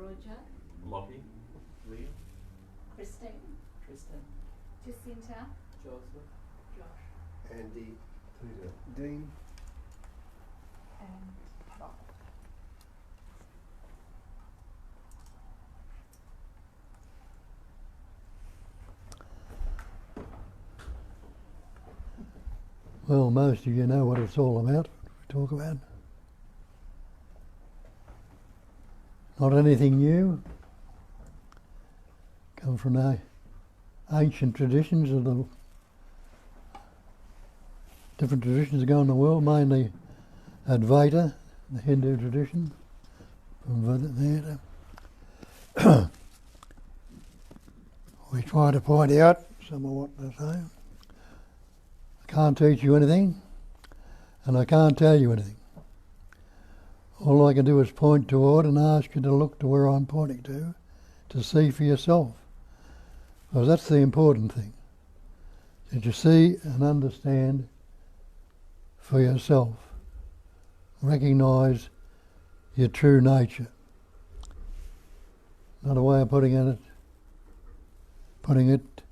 Roger. Lockie. Liam. Christine. Tristan. Jacinta. Joseph. Josh. Andy. Peter. Dean. And Bob. Well, most of you know what it's all about, we talk about. Not anything new. Come from the ancient traditions of the different traditions that go in the world, mainly Advaita, the Hindu tradition, from there. We try to point out some of what they say. I can't teach you anything, and I can't tell you anything. All I can do is point toward and ask you to look to where I'm pointing to see for yourself. Because that's the important thing, that you see and understand for yourself. Recognise your true nature. Another way of putting it,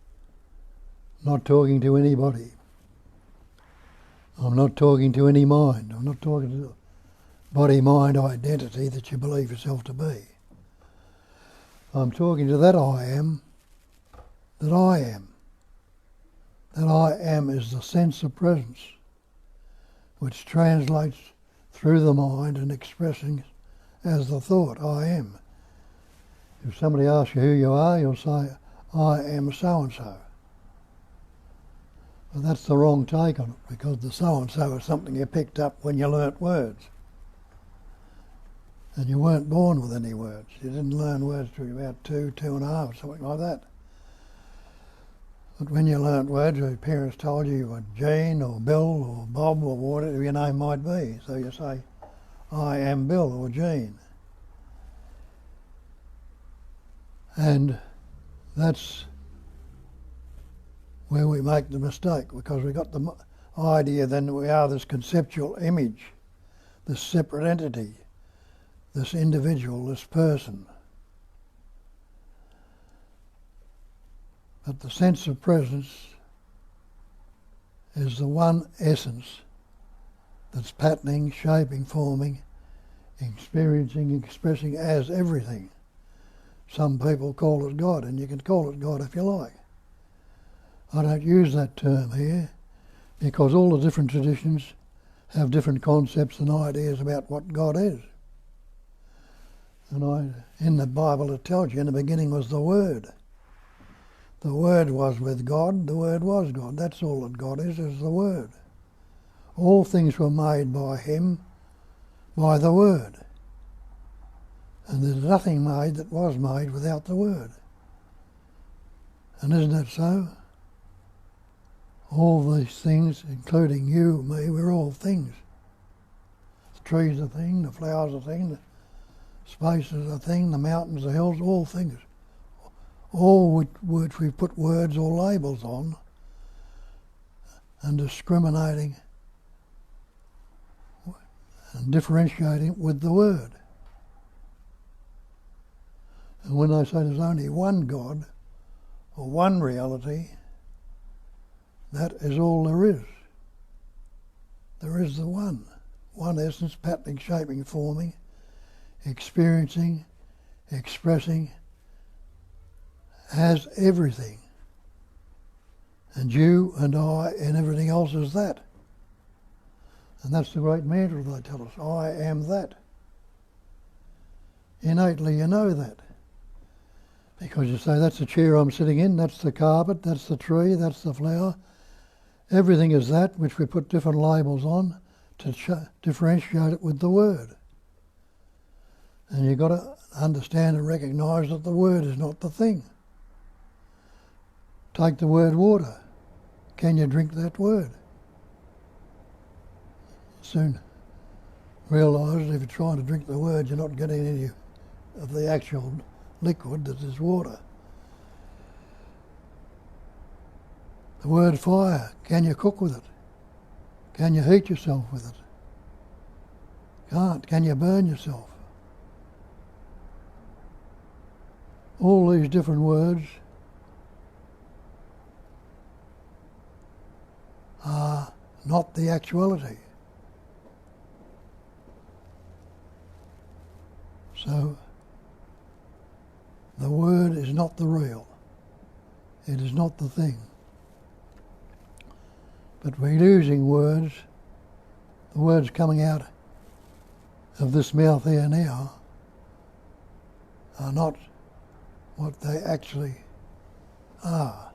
not talking to anybody. I'm not talking to any mind. I'm not talking to the body-mind identity that you believe yourself to be. I'm talking to that I am, that I am. That I am is the sense of presence, which translates through the mind and expressing as the thought, I am. If somebody asks you who you are, you'll say, I am so-and-so. Well, that's the wrong take on it, because the so-and-so is something you picked up when you learnt words. And you weren't born with any words. You didn't learn words till you were about 2.5, something like that. But when you learnt words, your parents told you were Jean or Bill or Bob or whatever your name might be. So you say, I am Bill or Jean. And that's where we make the mistake, because we got the idea then that we are this conceptual image, this separate entity, this individual, this person. But the sense of presence is the one essence that's patterning, shaping, forming, experiencing, expressing as everything. Some people call it God, and you can call it God if you like. I don't use that term here because all the different traditions have different concepts and ideas about what God is. And in the Bible it tells you in the beginning was the Word. The Word was with God, the Word was God. That's all that God is the Word. All things were made by Him, by the Word. And there's nothing made that was made without the Word. And isn't that so? All these things, including you, me, we're all things. The trees are a thing, the flowers are a thing, the space is a thing, the mountains, the hills, all things. All which we put words or labels on and discriminating and differentiating with the Word. And when I say there's only one God or one reality, that is all there is. There is the one essence, patterning, shaping, forming, experiencing, expressing, as everything. And you and I and everything else is that. And that's the great mantra they tell us, I am that. Innately you know that. Because you say, that's the chair I'm sitting in, that's the carpet, that's the tree, that's the flower. Everything is that which we put different labels on to differentiate it with the Word. And you've got to understand and recognise that the Word is not the thing. Take the word water. Can you drink that word? Soon realise that if you're trying to drink the word, you're not getting any of the actual liquid that is water. The word fire, can you cook with it? Can you heat yourself with it? Can't. Can you burn yourself? all these different words are not the actuality. So the word is not the real. It is not the thing. But we're using words, the words coming out of this mouth here now are not what they actually are.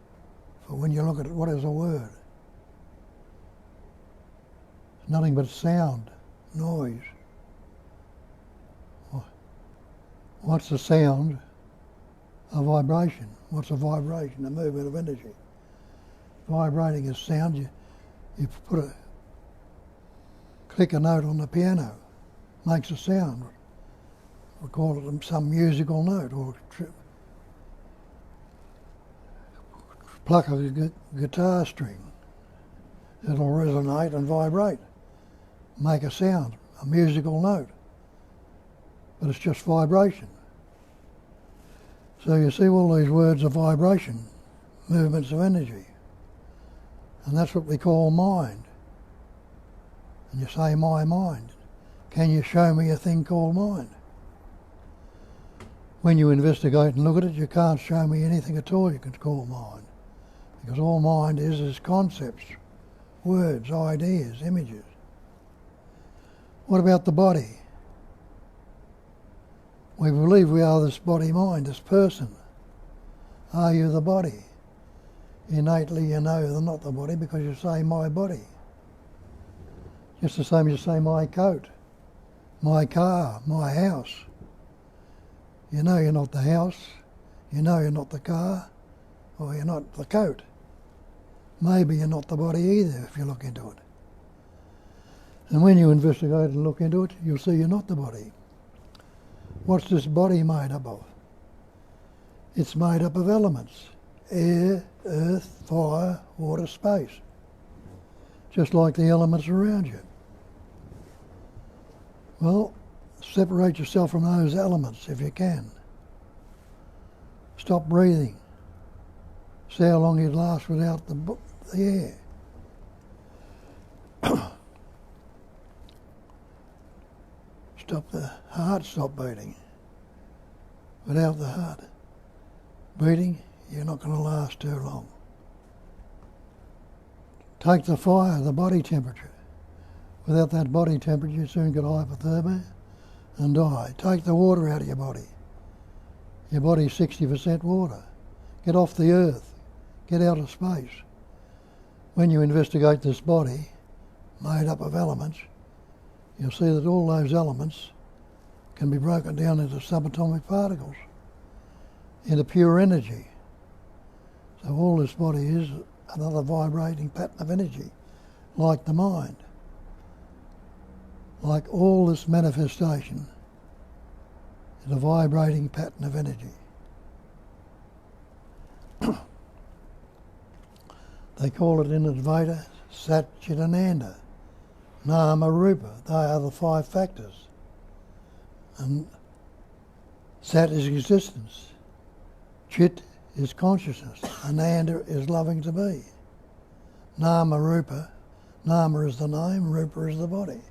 For when you look at it, what is a word? It's nothing but sound, noise. What's the sound? A vibration. What's a vibration? A movement of energy. Vibrating is sound. You click a note on the piano, makes a sound. We call it some musical note, or pluck a guitar string. It'll resonate and vibrate, make a sound, a musical note. But it's just vibration. So you see all these words are vibration, movements of energy. And that's what we call mind. And you say, my mind. Can you show me a thing called mind? When you investigate and look at it, you can't show me anything at all you can call mind. Because all mind is concepts, words, ideas, images. What about the body? We believe we are this body-mind, this person. Are you the body? Innately you know they're not the body because you say my body. Just the same as you say my coat, my car, my house. You know you're not the house, you know you're not the car, or you're not the coat. Maybe you're not the body either if you look into it. And when you investigate and look into it, you'll see you're not the body. What's this body made up of? It's made up of elements. Air, earth, fire, water, space. Just like the elements around you. Well, separate yourself from those elements if you can. Stop breathing. See how long you'd last without the air. Stop the heart, stop beating. Without the heart beating, you're not going to last too long. Take the fire, the body temperature. Without that body temperature, you soon get hypothermia and die. Take the water out of your body. Your body's 60% water. Get off the earth. Get out of space. When you investigate this body, made up of elements, you'll see that all those elements can be broken down into subatomic particles, into pure energy. So all this body is another vibrating pattern of energy, like the mind. Like all this manifestation is a vibrating pattern of energy. They call it in Advaita Sat, Chit and Anda. Nama, Rupa, they are the five factors. And Sat is existence. Chit is consciousness. Ananda is loving to be. Nama, Rupa. Nama is the name, Rupa is the body.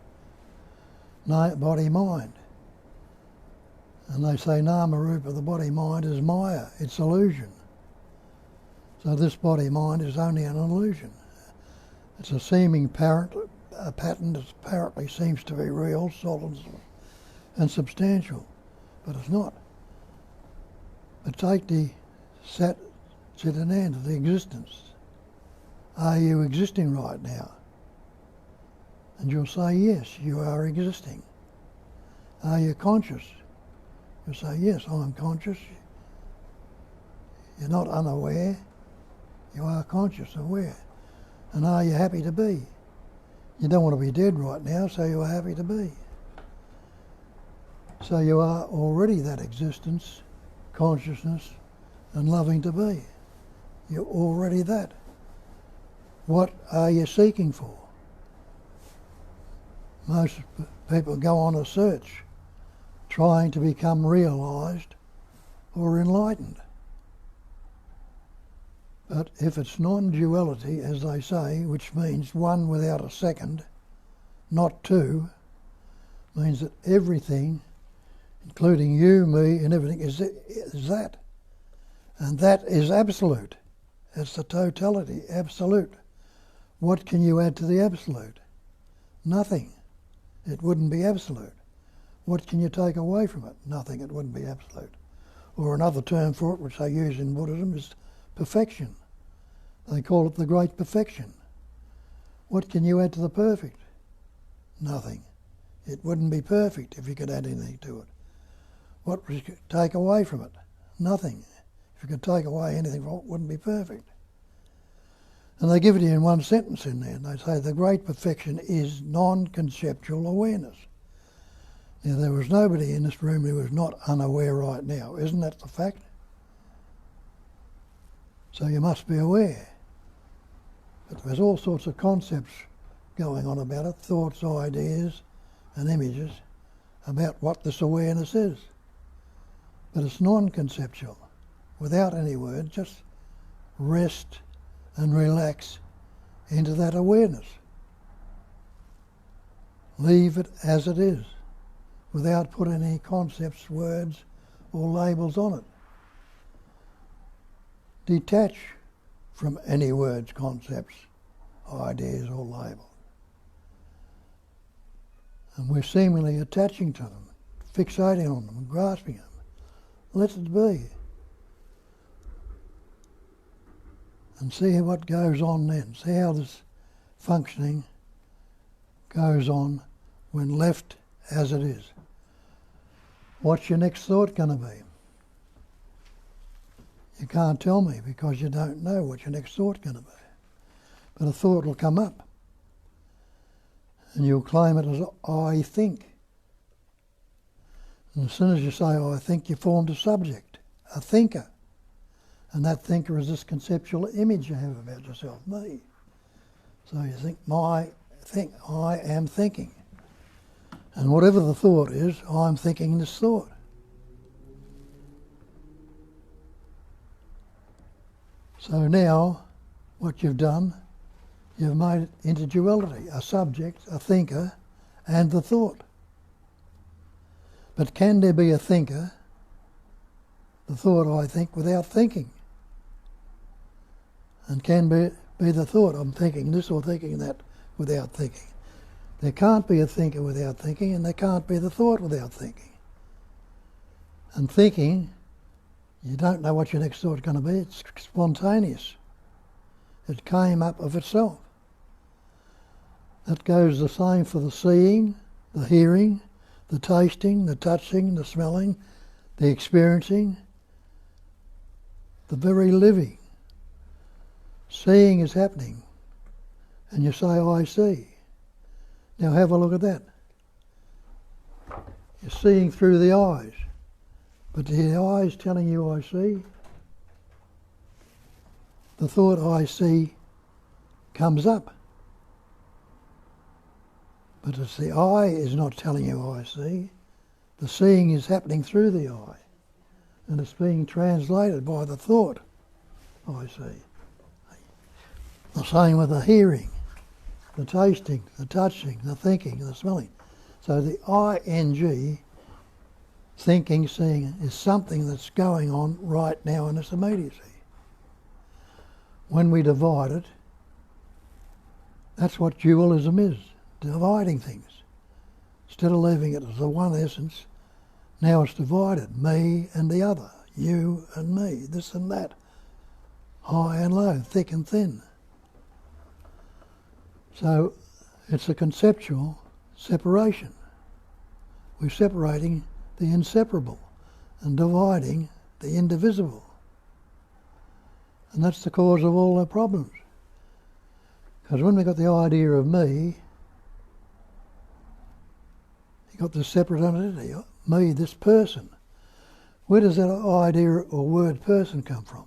Body, mind. And they say Nama, Rupa, the body, mind is Maya, it's illusion. So this body, mind is only an illusion. It's a seeming pattern that apparently seems to be real, solid and substantial, but it's not. But take the Sat, Chit and Anda, the existence. Are you existing right now? And you'll say, yes, you are existing. Are you conscious? You'll say, yes, I'm conscious. You're not unaware. You are conscious, aware. And are you happy to be? You don't want to be dead right now, so you are happy to be. So you are already that existence, consciousness, and loving to be. You're already that. What are you seeking for? Most people go on a search, trying to become realised or enlightened. But if it's non-duality, as they say, which means one without a second, not two, means that everything, including you, me, and everything, is that. And that is absolute. It's the totality, absolute. What can you add to the absolute? Nothing. It wouldn't be absolute. What can you take away from it? Nothing. It wouldn't be absolute. Or another term for it, which they use in Buddhism, is perfection. They call it the great perfection. What can you add to the perfect? Nothing. It wouldn't be perfect if you could add anything to it. What would you take away from it? Nothing. If you could take away anything from it, it wouldn't be perfect. And they give it to you in one sentence in there, and they say the great perfection is non-conceptual awareness. Now, there was nobody in this room who was not unaware right now. Isn't that the fact? So you must be aware. But there's all sorts of concepts going on about it, thoughts, ideas, and images about what this awareness is. But it's non-conceptual, without any word, just rest and relax into that awareness. Leave it as it is, without putting any concepts, words, or labels on it. Detach from any words, concepts, ideas, or labels. And we're seemingly attaching to them, fixating on them, grasping them. Let it be. And see what goes on then. See how this functioning goes on when left as it is. What's your next thought going to be? You can't tell me because you don't know what your next thought's going to be. But a thought will come up and you'll claim it as I think. And as soon as you say I think, you formed a subject, a thinker. And that thinker is this conceptual image you have about yourself, me. So you think, I am thinking. And whatever the thought is, I'm thinking this thought. So now, what you've done, you've made it into duality, a subject, a thinker, and the thought. But can there be a thinker, the thought I think, without thinking? And can be the thought, I'm thinking this or thinking that, without thinking. There can't be a thinker without thinking, and there can't be the thought without thinking. And thinking, you don't know what your next thought's going to be. It's spontaneous. It came up of itself. That goes the same for the seeing, the hearing, the tasting, the touching, the smelling, the experiencing, the very living. Seeing is happening, and you say, I see. Now have a look at that. You're seeing through the eyes, but the eyes telling you I see. The thought I see comes up, but it's the eye is not telling you I see. The seeing is happening through the eye, and it's being translated by the thought I see. The same with the hearing, the tasting, the touching, the thinking, the smelling. So the ing, thinking, seeing, is something that's going on right now in its immediacy. When we divide it, that's what dualism is, dividing things. Instead of leaving it as the one essence, now it's divided, me and the other, you and me, this and that, high and low, thick and thin. So it's a conceptual separation. We're separating the inseparable and dividing the indivisible. And that's the cause of all our problems. Because when we got the idea of me, you got this separate entity, me, this person. Where does that idea or word person come from?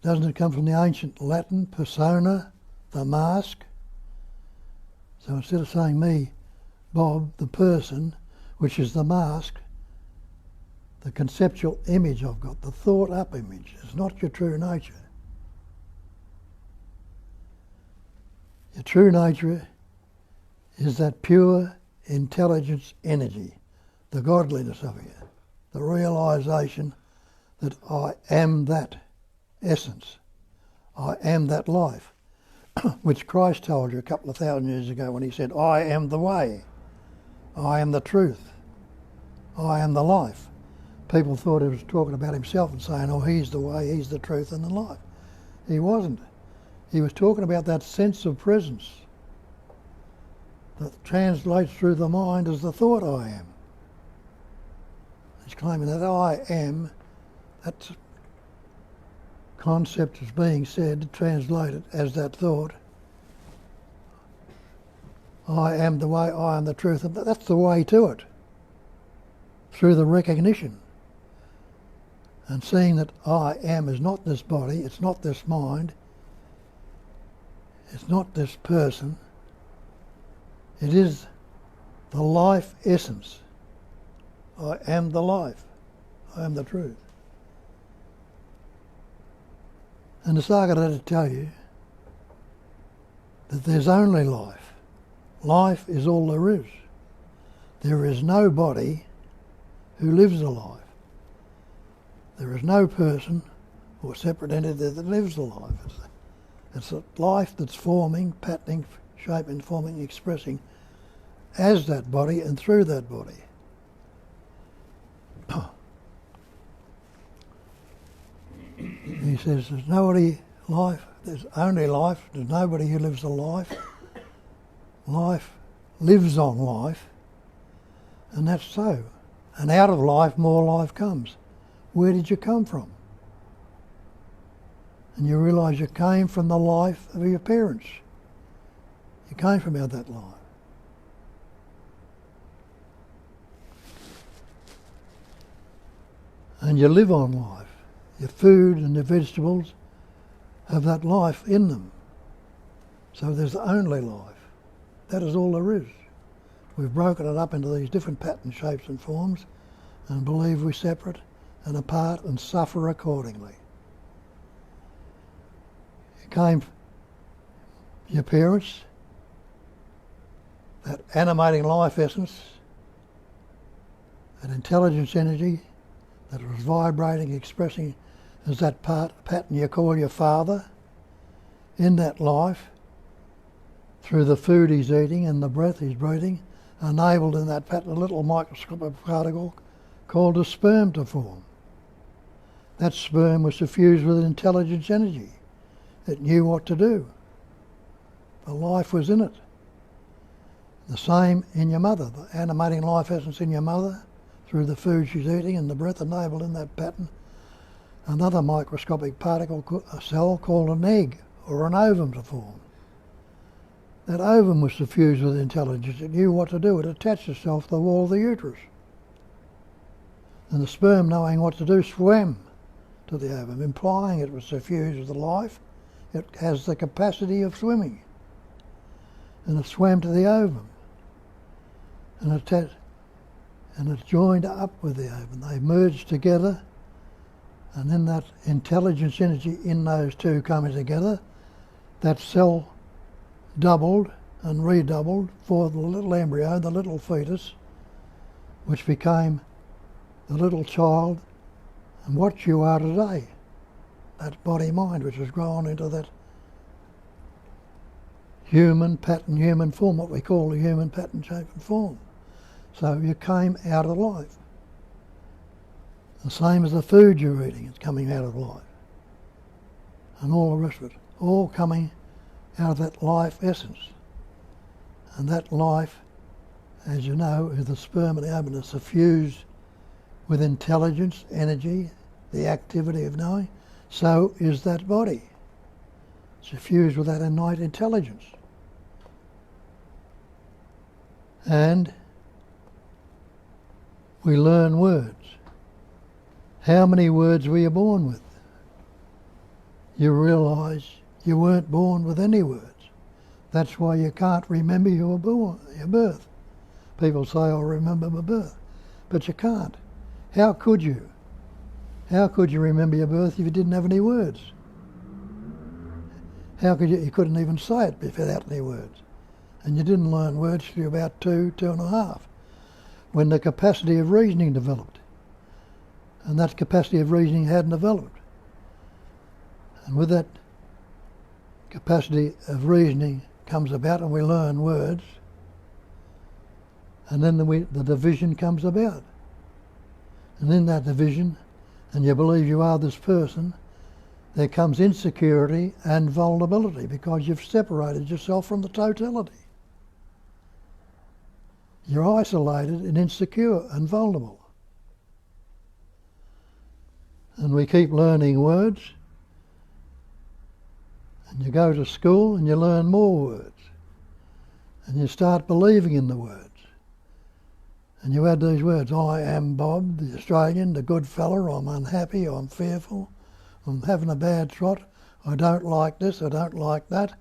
Doesn't it come from the ancient Latin persona, the mask? So instead of saying me, Bob, the person, which is the mask, the conceptual image I've got, the thought up image. It's not your true nature. Your true nature is that pure intelligence energy, the godliness of you, the realisation that I am that essence. I am that life, which Christ told you a couple of thousand years ago when he said, I am the way, I am the truth, I am the life. People thought he was talking about himself and saying, oh, he's the way, he's the truth and the life. He wasn't. He was talking about that sense of presence that translates through the mind as the thought I am. He's claiming that I am, that concept is being said, translated as that thought. I am the way, I am the truth, and that's the way to it, through the recognition. And seeing that I am is not this body, it's not this mind, it's not this person, it is the life essence. I am the life, I am the truth. And Nisargadatta tell you that there's only life. Life is all there is. There is no body who lives a life. There is no person or separate entity that lives a life. It's a life that's forming, patterning, shaping, forming, expressing as that body and through that body. He says there's nobody life, there's only life, there's nobody who lives a life. Life lives on life, and that's so. And out of life, more life comes. Where did you come from? And you realise you came from the life of your parents. You came from out that life. And you live on life. Your food and your vegetables have that life in them. So there's only life. That is all there is. We've broken it up into these different patterns, shapes and forms and believe we're separate and apart and suffer accordingly. You came, your parents, that animating life essence, that intelligence energy that was vibrating, expressing as that pattern you call your father, in that life, through the food he's eating and the breath he's breathing, enabled in that pattern a little microscopic particle called a sperm to form. That sperm was suffused with intelligence energy. It knew what to do. The life was in it. The same in your mother, the animating life essence in your mother, through the food she's eating and the breath enabled in that pattern, another microscopic particle, a cell called an egg or an ovum to form. That ovum was suffused with intelligence. It knew what to do. It attached itself to the wall of the uterus. And the sperm, knowing what to do, swam to the ovum, implying it was suffused with the life. It has the capacity of swimming. And it swam to the ovum. And it joined up with the ovum. They merged together. And in that intelligence energy in those two coming together, that cell doubled and redoubled for the little embryo, the little fetus, which became the little child and what you are today, that body-mind which has grown into that human pattern, human form, what we call the human pattern, shape and form. So you came out of life. The same as the food you're eating, it's coming out of life. And all the rest of it, all coming out of that life essence. And that life, as you know, is the sperm and the ovum is suffused with intelligence, energy, the activity of knowing. So is that body, suffused with that innate intelligence. And we learn words. How many words were you born with? You realise you weren't born with any words. That's why you can't remember your birth. People say, I'll remember my birth. But you can't. How could you? How could you remember your birth if you didn't have any words? How could you? You couldn't even say it without any words. And you didn't learn words till you were about 2.5, when the capacity of reasoning developed. And that capacity of reasoning hadn't developed. And with that capacity of reasoning comes about, and we learn words, and then the division comes about. And in that division, and you believe you are this person, there comes insecurity and vulnerability because you've separated yourself from the totality. You're isolated and insecure and vulnerable. And we keep learning words, and you go to school and you learn more words, and you start believing in the words. And you add these words: I am Bob, the Australian, the good fella, I'm unhappy, I'm fearful, I'm having a bad trot, I don't like this, I don't like that.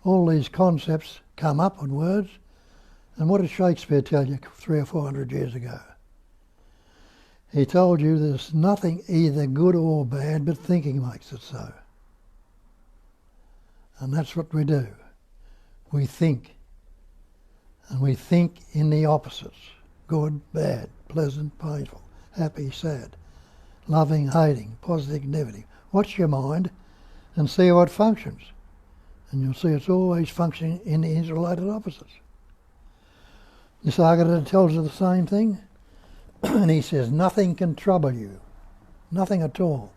All these concepts come up in words. And what did Shakespeare tell you 300 or 400 years ago? He told you there's nothing either good or bad, but thinking makes it so. And that's what we do. We think. And we think in the opposites: good, bad, pleasant, painful, happy, sad, loving, hating, positive, negative. Watch your mind and see how it functions. And you'll see it's always functioning in the interrelated opposites. Nisargadatta tells you the same thing, and he says nothing can trouble you, nothing at all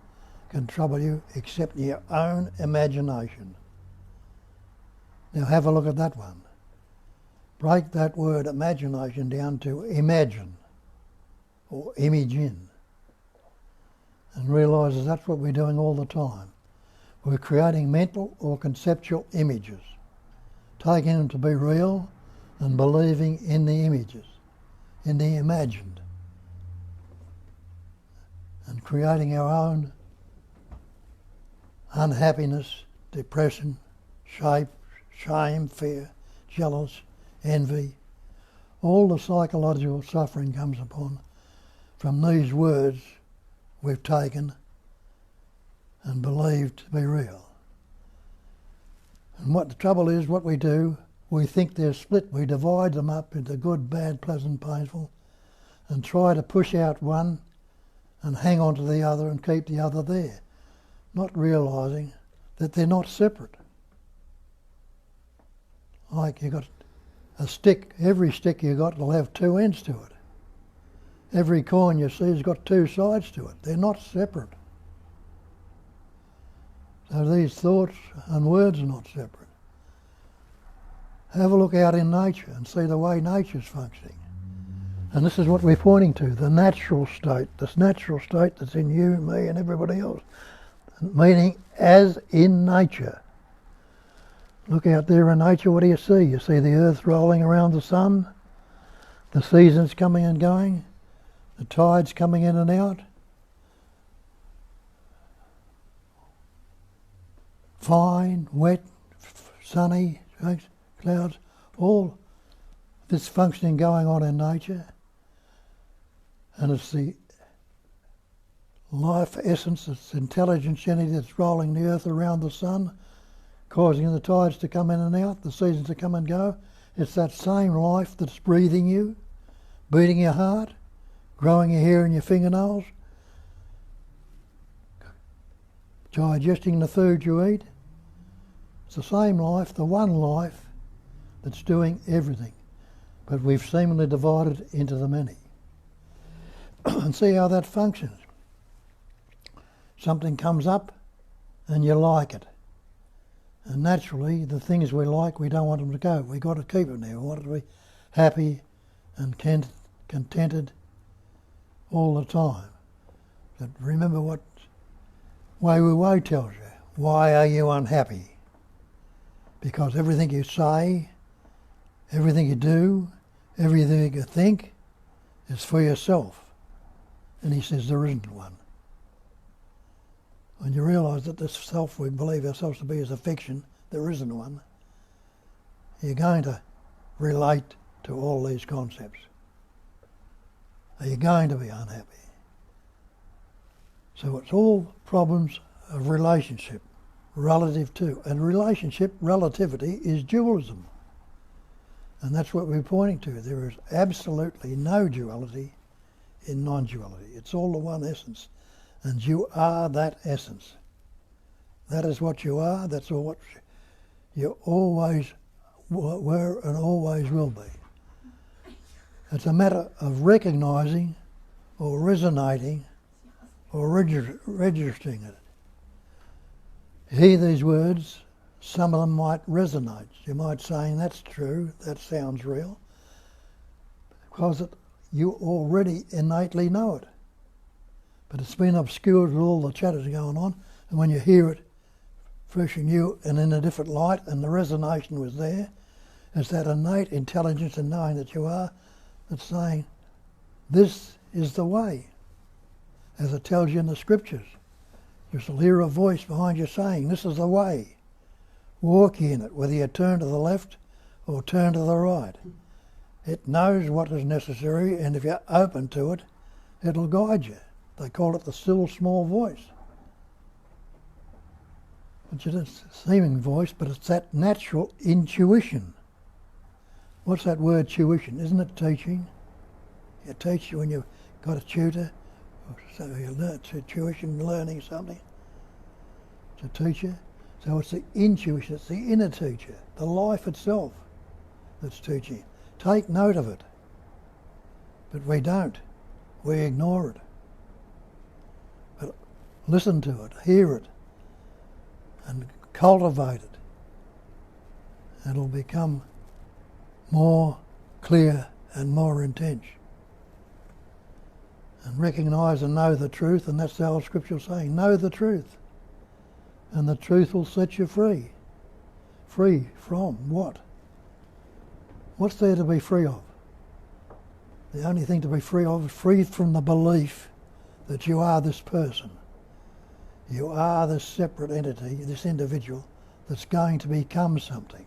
can trouble you except your own imagination. Now have a look at that one. Break that word imagination down to imagine or imagine, and realise that that's what we're doing all the time. We're creating mental or conceptual images, taking them to be real and believing in the images, in the imagined, and creating our own unhappiness, depression, shame, fear, jealous, envy. All the psychological suffering comes upon from these words we've taken and believed to be real. And what the trouble is, what we do, we think they're split. We divide them up into good, bad, pleasant, painful, and try to push out one and hang on to the other and keep the other there, not realising that they're not separate. Like you got a stick, every stick you got will have two ends to it. Every coin you see has got two sides to it. They're not separate. So these thoughts and words are not separate. Have a look out in nature and see the way nature's functioning. And this is what we're pointing to, the natural state, this natural state that's in you, me and everybody else. Meaning as in nature. Look out there in nature, what do you see? You see the earth rolling around the sun, the seasons coming and going, the tides coming in and out. Fine, wet, sunny, clouds, all this functioning going on in nature. And it's the life essence, it's intelligence energy that's rolling the earth around the sun, causing the tides to come in and out, the seasons to come and go. It's that same life that's breathing you, beating your heart, growing your hair and your fingernails, digesting the food you eat. It's the same life, the one life that's doing everything. But we've seemingly divided into the many. And see how that functions. Something comes up and you like it. And naturally, the things we like, we don't want them to go. We've got to keep them there. We want to be happy and contented all the time. But remember what Wei Wu Wei tells you. Why are you unhappy? Because everything you say, everything you do, everything you think is for yourself. And he says there isn't one. When you realise that this self we believe ourselves to be is a fiction, there isn't one, you're going to relate to all these concepts. Are you going to be unhappy? So it's all problems of relationship, relative to. And relationship, relativity, is dualism. And that's what we're pointing to. There is absolutely no duality in non-duality. It's all the one essence. And you are that essence. That is what you are. That's all what you always were and always will be. It's a matter of recognising or resonating or registering it. You hear these words, some of them might resonate. You might say, that's true, that sounds real, because you already innately know it. But it's been obscured with all the chatters going on, and when you hear it fresh and new and in a different light, and the resonation was there, it's that innate intelligence and knowing that you are that's saying, this is the way, as it tells you in the scriptures. You shall hear a voice behind you saying, this is the way. Walk ye in it, whether you turn to the left or turn to the right. It knows what is necessary, and if you're open to it, it'll guide you. They call it the still small voice. It's a seeming voice, but it's that natural intuition. What's that word, tuition? Isn't it teaching? You teach when you've got a tutor, so you learn, it's a tuition, learning something. It's a teacher. So it's the intuition, it's the inner teacher, the life itself that's teaching. Take note of it. But we don't. We ignore it. But listen to it, hear it, and cultivate it. It'll become more clear and more intense. And recognise and know the truth, and that's the old scripture saying, know the truth. And the truth will set you free. Free from what? What's there to be free of? The only thing to be free of is free from the belief that you are this person. You are this separate entity, this individual that's going to become something.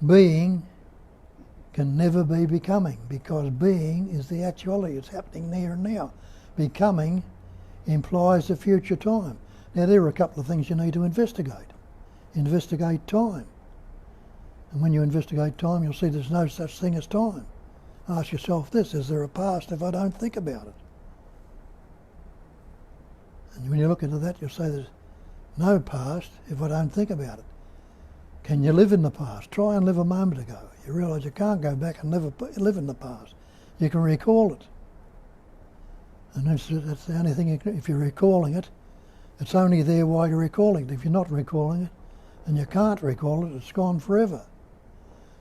Being can never be becoming, because being is the actuality. It's happening here and now. Becoming implies a future time. Now there are a couple of things you need to investigate. Investigate time. And when you investigate time, you'll see there's no such thing as time. Ask yourself this, is there a past if I don't think about it? And when you look into that, you'll say there's no past if I don't think about it. Can you live in the past? Try and live a moment ago. You realise you can't go back and live in the past. You can recall it. And that's the only thing, if you're recalling it, it's only there while you're recalling it. If you're not recalling it, and you can't recall it, it's gone forever.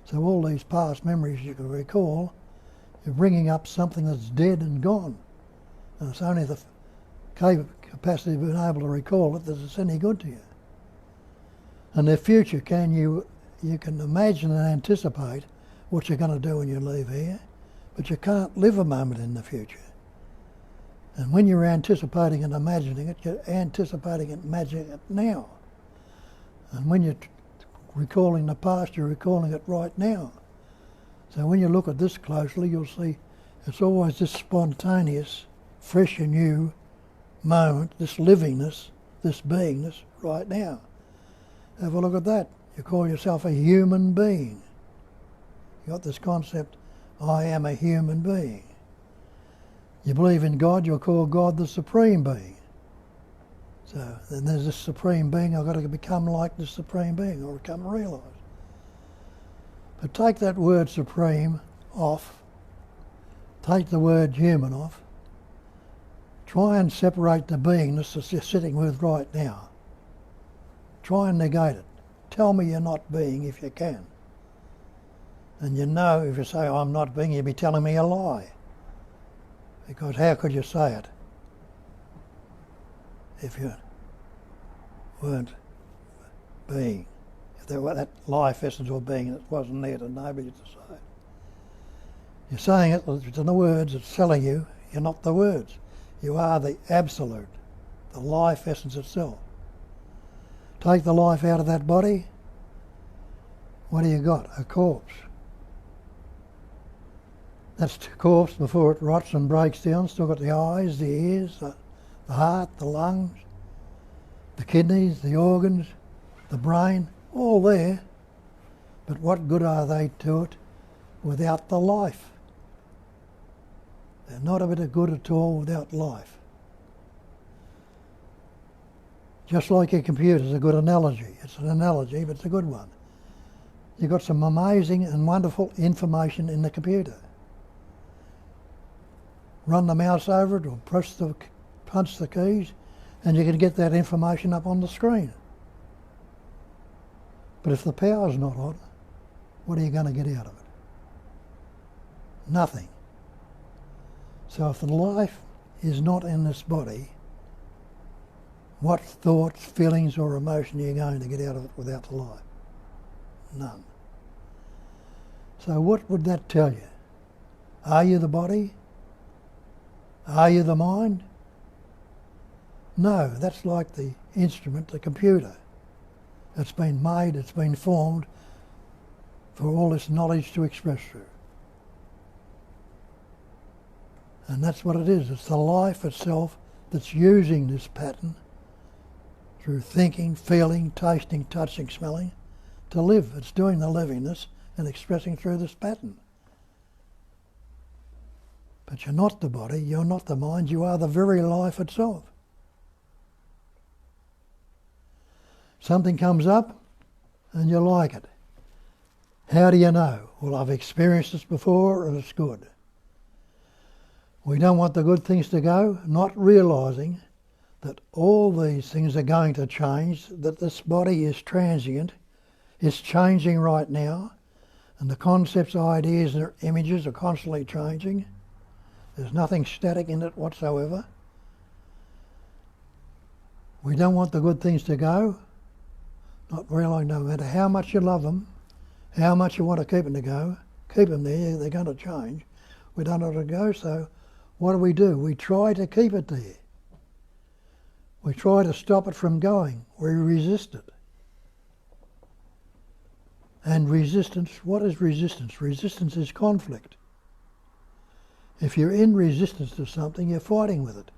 So all these past memories you can recall, you're bringing up something that's dead and gone. And it's only the capacity of being able to recall it that it's any good to you. And the future, you can imagine and anticipate what you're going to do when you leave here, but you can't live a moment in the future. And when you're anticipating and imagining it, you're anticipating and imagining it now. And when you're recalling the past, you're recalling it right now. So when you look at this closely, you'll see it's always this spontaneous, fresh and new moment, this livingness, this beingness right now. Have a look at that. You call yourself a human being. You got this concept, I am a human being. You believe in God, you'll call God the Supreme Being. So then there's this Supreme Being, I've got to become like the Supreme Being or become realised. But take that word supreme off, take the word human off, try and separate the beingness that you're sitting with right now. Try and negate it. Tell me you're not being if you can. And you know if you say, I'm not being, you'll be telling me a lie. Because how could you say it if you weren't being? If there were that life essence or being that wasn't there to nobody to say it. You're saying it, it's in the words, it's telling you, you're not the words. You are the absolute, the life essence itself. Take the life out of that body, what do you got? A corpse. That's the corpse before it rots and breaks down. Still got the eyes, the ears, the heart, the lungs, the kidneys, the organs, the brain, all there. But what good are they to it without the life? They're not a bit of good at all without life. Just like your computer's a good analogy. It's an analogy, but it's a good one. You've got some amazing and wonderful information in the computer. Run the mouse over it or punch the keys, and you can get that information up on the screen. But if the power's not on, what are you going to get out of it? Nothing. So if the life is not in this body, what thoughts, feelings or emotion are you going to get out of it without the life? None. So what would that tell you? Are you the body? Are you the mind? No, that's like the instrument, the computer. It's been made, it's been formed for all this knowledge to express through. And that's what it is. It's the life itself that's using this pattern through thinking, feeling, tasting, touching, smelling to live. It's doing the livingness and expressing through this pattern. But you're not the body, you're not the mind, you are the very life itself. Something comes up and you like it. How do you know? Well, I've experienced this before and it's good. We don't want the good things to go, not realising that all these things are going to change, that this body is transient, it's changing right now, and the concepts, ideas and images are constantly changing. There's nothing static in it whatsoever. We don't want the good things to go, not realising no matter how much you love them, how much you want to keep them to go, keep them there, they're going to change. We don't want it to go, so what do? We try to keep it there. We try to stop it from going. We resist it. And resistance, what is resistance? Resistance is conflict. If you're in resistance to something, you're fighting with it.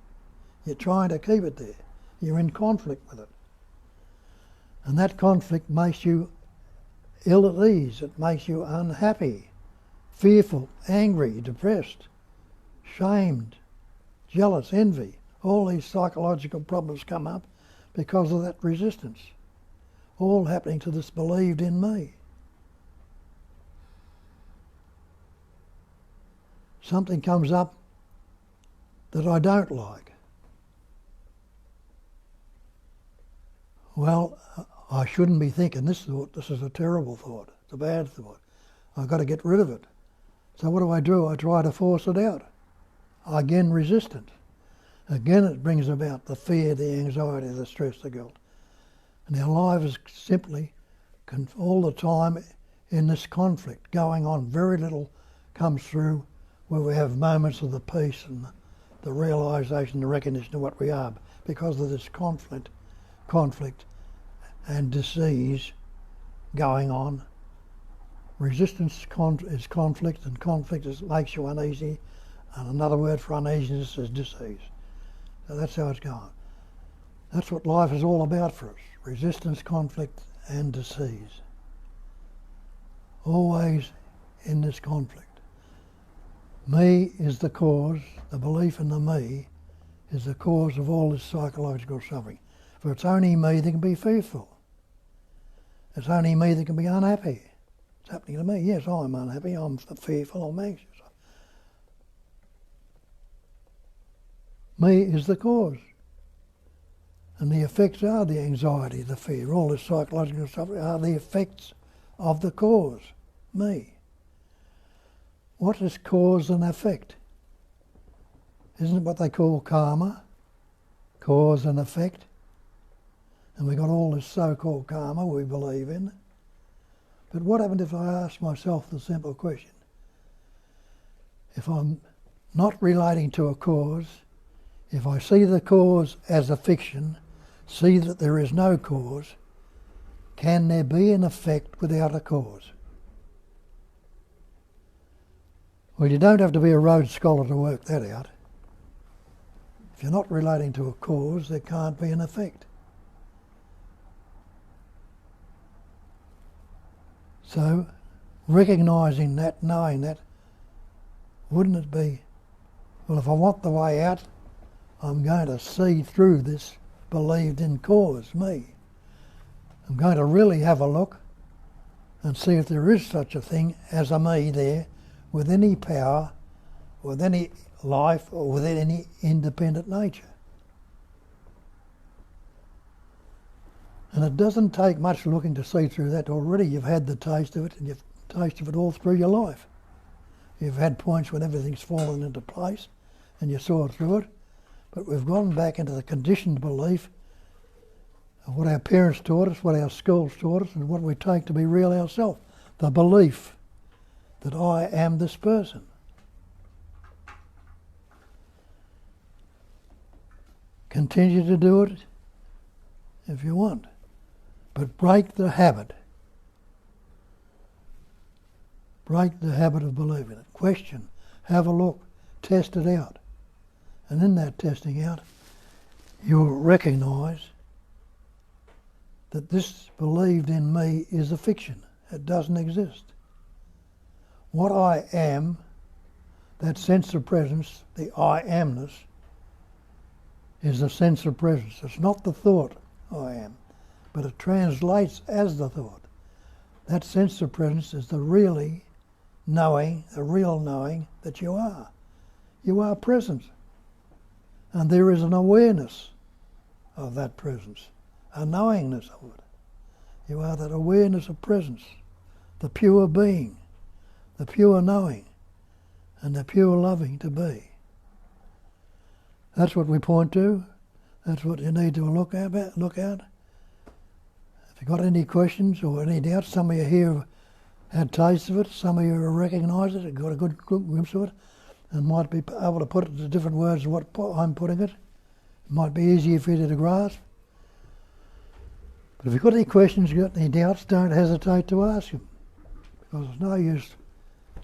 You're trying to keep it there. You're in conflict with it. And that conflict makes you ill at ease. It makes you unhappy, fearful, angry, depressed, shamed, jealous, envy. All these psychological problems come up because of that resistance. All happening to this believed in me. Something comes up that I don't like. Well, I shouldn't be thinking this thought. This is a terrible thought. It's a bad thought. I've got to get rid of it. So what do? I try to force it out. Again, resistance. Again, it brings about the fear, the anxiety, the stress, the guilt. And our life is simply all the time in this conflict going on. Very little comes through where we have moments of the peace and the realisation, the recognition of what we are because of this conflict and disease going on. Resistance is conflict, and conflict makes you uneasy, and another word for uneasiness is disease. So that's how it's going. That's what life is all about for us. Resistance, conflict and disease. Always in this conflict. Me is the cause, the belief in the me is the cause of all this psychological suffering. For it's only me that can be fearful. It's only me that can be unhappy. It's happening to me. Yes, I'm unhappy, I'm fearful, I'm anxious. Me is the cause. And the effects are the anxiety, the fear, all this psychological suffering are the effects of the cause, me. What is cause and effect? Isn't it what they call karma? Cause and effect? And we got all this so-called karma we believe in. But what happened if I ask myself the simple question? If I'm not relating to a cause, if I see the cause as a fiction, see that there is no cause, can there be an effect without a cause? Well, you don't have to be a Rhodes Scholar to work that out. If you're not relating to a cause, there can't be an effect. So, recognising that, knowing that, wouldn't it be, well, if I want the way out, I'm going to see through this believed in cause, me. I'm going to really have a look and see if there is such a thing as a me there with any power, with any life, or with any independent nature. And it doesn't take much looking to see through that. Already you've had the taste of it, and you've tasted it all through your life. You've had points when everything's fallen into place and you saw through it, but we've gone back into the conditioned belief of what our parents taught us, what our schools taught us, and what we take to be real ourselves. The belief that I am this person. Continue to do it if you want, but break the habit. Break the habit of believing it. Question, have a look, test it out. And in that testing out, you'll recognise that this believed in me is a fiction. It doesn't exist. What I am, that sense of presence, the I amness, is a sense of presence. It's not the thought I am, but it translates as the thought. That sense of presence is the really knowing, the real knowing that you are. You are present. And there is an awareness of that presence, a knowingness of it. You are that awareness of presence, the pure being, the pure knowing, and the pure loving to be. That's what we point to. That's what you need to look at. If you've got any questions or any doubts, some of you here have had taste of it, some of you recognise it, have got a good glimpse of it, and might be able to put it into different words than what I'm putting it. It might be easier for you to grasp. But if you've got any questions, you've got any doubts, don't hesitate to ask them. Because it's no use.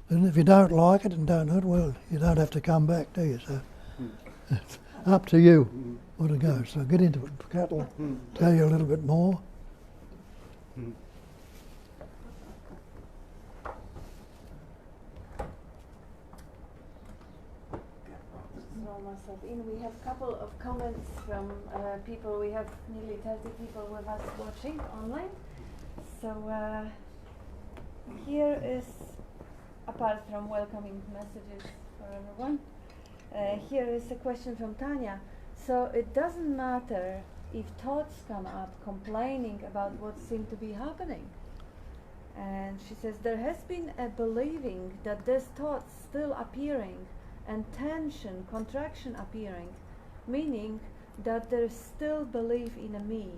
And if you don't like it and don't know it, well, you don't have to come back, do you? So it's up to you where to go. So get into it. Kat will tell you a little bit more. We have a couple of comments from people. We have nearly 30 people with us watching online. So here is, apart from welcoming messages for everyone, here is a question from Tanya. So it doesn't matter if thoughts come up complaining about what seems to be happening. And she says there has been a believing that these thoughts still appearing and tension, contraction appearing, meaning that there's still belief in a me,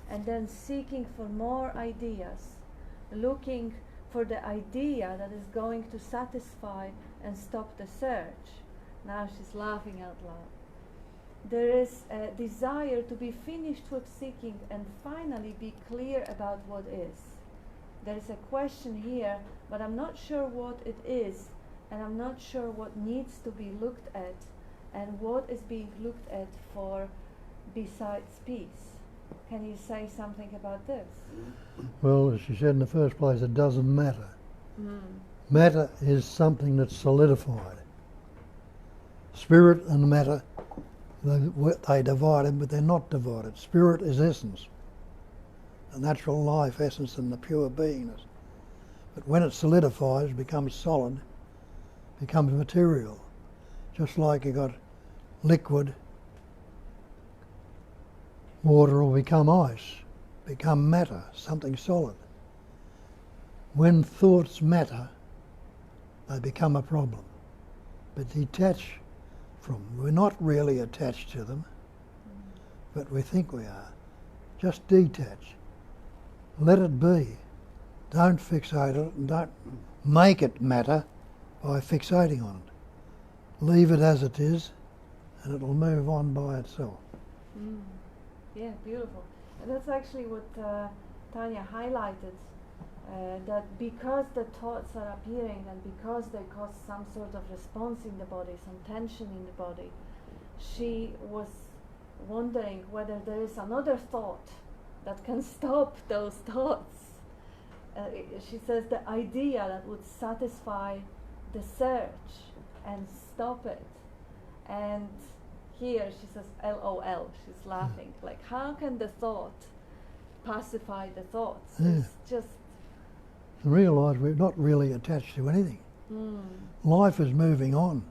and then seeking for more ideas, looking for the idea that is going to satisfy and stop the search. Now she's laughing out loud. There is a desire to be finished with seeking and finally be clear about what is. There is a question here, but I'm not sure what it is, and I'm not sure what needs to be looked at and what is being looked at for besides peace. Can you say something about this? Well, as you said in the first place, it doesn't matter. Matter is something that's solidified. Spirit and matter, they divided, but they're not divided. Spirit is essence, the natural life essence and the pure beingness. But when it solidifies, becomes solid, becomes material. Just like you got liquid, water will become ice, become matter, something solid. When thoughts matter, they become a problem. But detach from, we're not really attached to them, but we think we are. Just detach. Let it be. Don't fixate it and don't make it matter by fixating on it. Leave it as it is and it'll move on by itself. Yeah, beautiful. And that's actually what Tanya highlighted that because the thoughts are appearing and because they cause some sort of response in the body, some tension in the body, she was wondering whether there is another thought that can stop those thoughts. She says the idea that would satisfy the search and stop it. And here she says LOL, she's laughing. Like, how can the thought pacify the thoughts? Yeah. It's just Realise we're not really attached to anything. Life is moving on.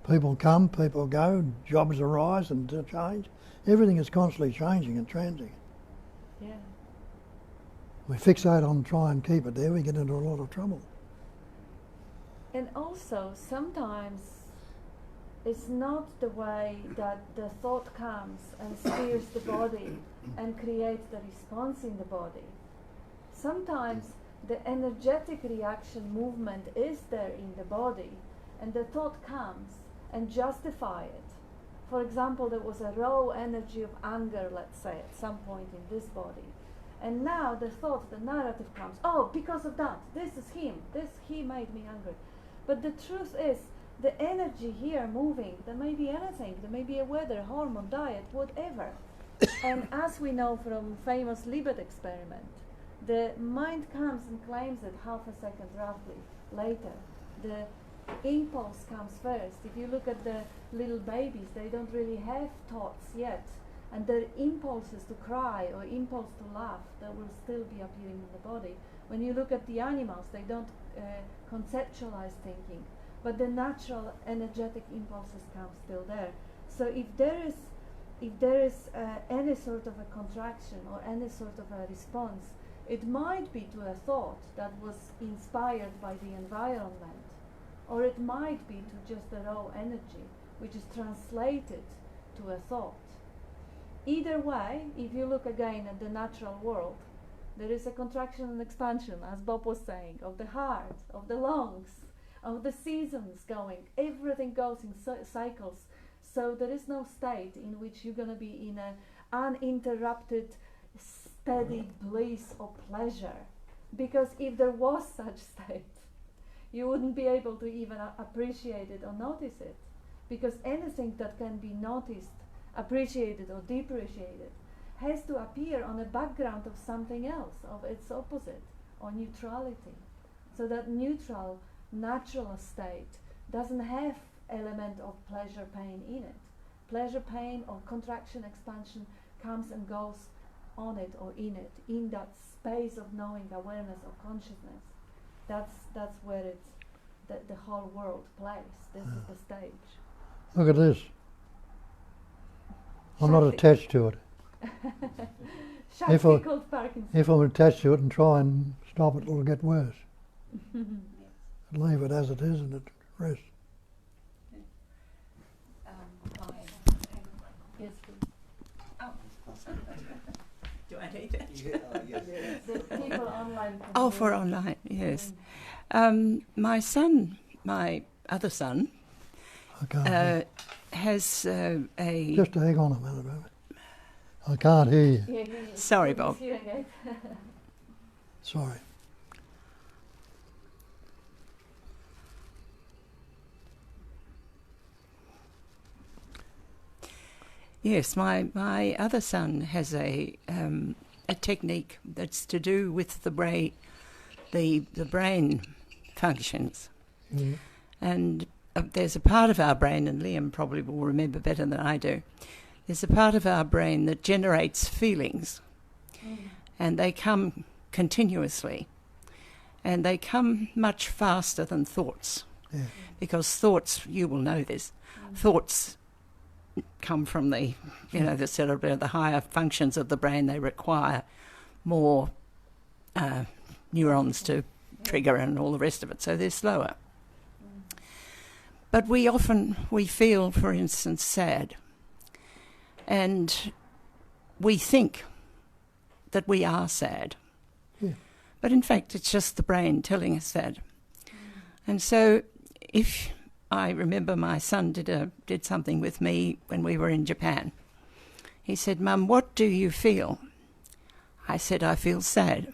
People come, people go, jobs arise and change. Everything is constantly changing and transient. yeah. We fixate on try and keep it there, we get into a lot of trouble. And also, sometimes it's not the way that the thought comes and steers the body and creates the response in the body. Sometimes the energetic reaction movement is there in the body, and the thought comes and justify it. For example, there was a raw energy of anger, let's say, at some point in this body. And now the thought, the narrative comes, oh, because of that, this is him, he made me angry. But the truth is, the energy here moving, there may be anything, there may be a weather, hormone, diet, whatever. And as we know from famous Libet experiment, the mind comes and claims it half a second roughly later. The impulse comes first. If you look at the little babies, they don't really have thoughts yet. And their impulses to cry or impulse to laugh, that will still be appearing in the body. When you look at the animals, they don't conceptualize thinking, but the natural energetic impulses come still there. So if there is any sort of a contraction or any sort of a response, it might be to a thought that was inspired by the environment, or it might be to just the raw energy, which is translated to a thought. Either way, if you look again at the natural world, there is a contraction and expansion, as Bob was saying, of the heart, of the lungs, of the seasons going. Everything goes in cycles. So there is no state in which you're going to be in an uninterrupted, steady bliss or pleasure. Because if there was such state, you wouldn't be able to even appreciate it or notice it. Because anything that can be noticed, appreciated or depreciated, has to appear on a background of something else, of its opposite, or neutrality. So that neutral, natural state doesn't have element of pleasure, pain in it. Pleasure, pain, or contraction, expansion comes and goes on it or in it, in that space of knowing, awareness, or consciousness. That's where it's the whole world plays. This is the stage. Look at this. I'm not attached to it. If I'm attached to it and try and stop it, it'll get worse. Leave it as it is and it rests. Yes, please. Oh. Do I need it? Yes. The people online. Oh, for online, yes. My son, my other son, I can't has a... Just hang on a minute. I can't hear you. Yeah, Sorry, Bob. Sorry. Yes, my other son has a technique that's to do with the brain, the brain functions, and there's a part of our brain, and Liam probably will remember better than I do. There's a part of our brain that generates feelings, and they come continuously, and they come much faster than thoughts, because thoughts, you will know this, thoughts come from the, the cerebral, the higher functions of the brain. They require more neurons to trigger and all the rest of it, so they're slower. But we feel, for instance, sad, and we think that we are sad. But in fact, it's just the brain telling us that. And so if I remember my son did something with me when we were in Japan. He said, "Mum, what do you feel?" I said, "I feel sad."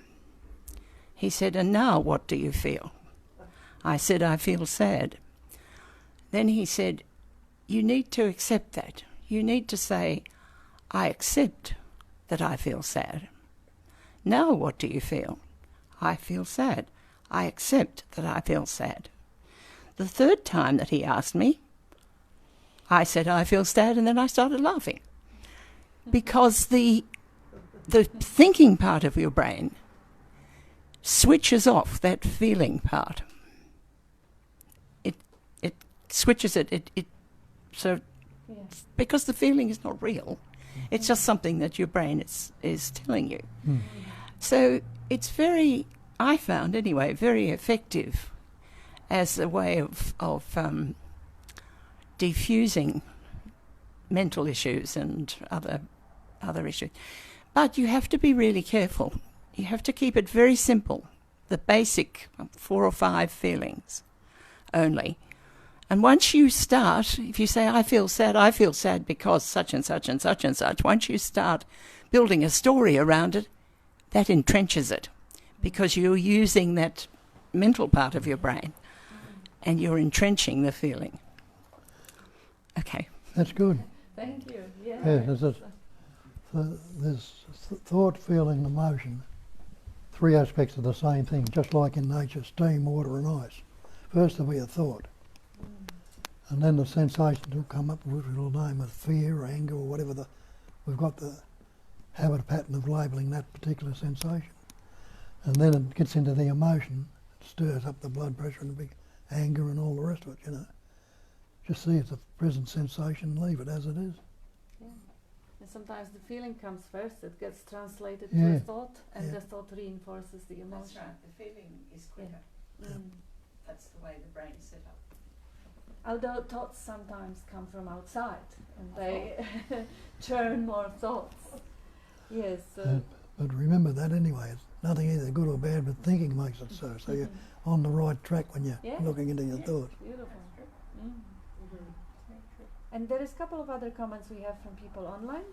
He said, and now what do you feel? I said, I feel sad. Then he said, you need to accept that. You need to say, I accept that I feel sad. Now what do you feel? I feel sad. I accept that I feel sad. The third time that he asked me, I said, I feel sad, and then I started laughing. Because the thinking part of your brain switches off that feeling part. It switches it. So because the feeling is not real, it's just something that your brain is telling you. So it's very, I found anyway, very effective as a way of diffusing mental issues and other issues. But you have to be really careful. You have to keep it very simple, the basic 4 or 5 feelings only. And once you start, if you say, I feel sad because such and such and such and such, once you start building a story around it, that entrenches it, because you're using that mental part of your brain and you're entrenching the feeling. Okay. That's good. Thank you. Yeah, there's thought, feeling, emotion. 3 aspects of the same thing, just like in nature, steam, water and ice. First there'll be a thought. And then the sensation will come up, which we'll name as fear, anger, or whatever. We've got the habit pattern of labelling that particular sensation. And then it gets into the emotion, it stirs up the blood pressure and the big anger and all the rest of it, you know. Just see it's a present sensation, leave it as it is. Yeah. And sometimes the feeling comes first, it gets translated Yeah. to a thought, and the thought reinforces the emotion. That's right. The feeling is quicker. That's the way the brain is set up. Although thoughts sometimes come from outside, and they churn more thoughts. Yes. But remember that anyway, it's nothing either good or bad, but thinking makes it so. So you're on the right track when you're looking into your thoughts. Beautiful. And there is a couple of other comments we have from people online.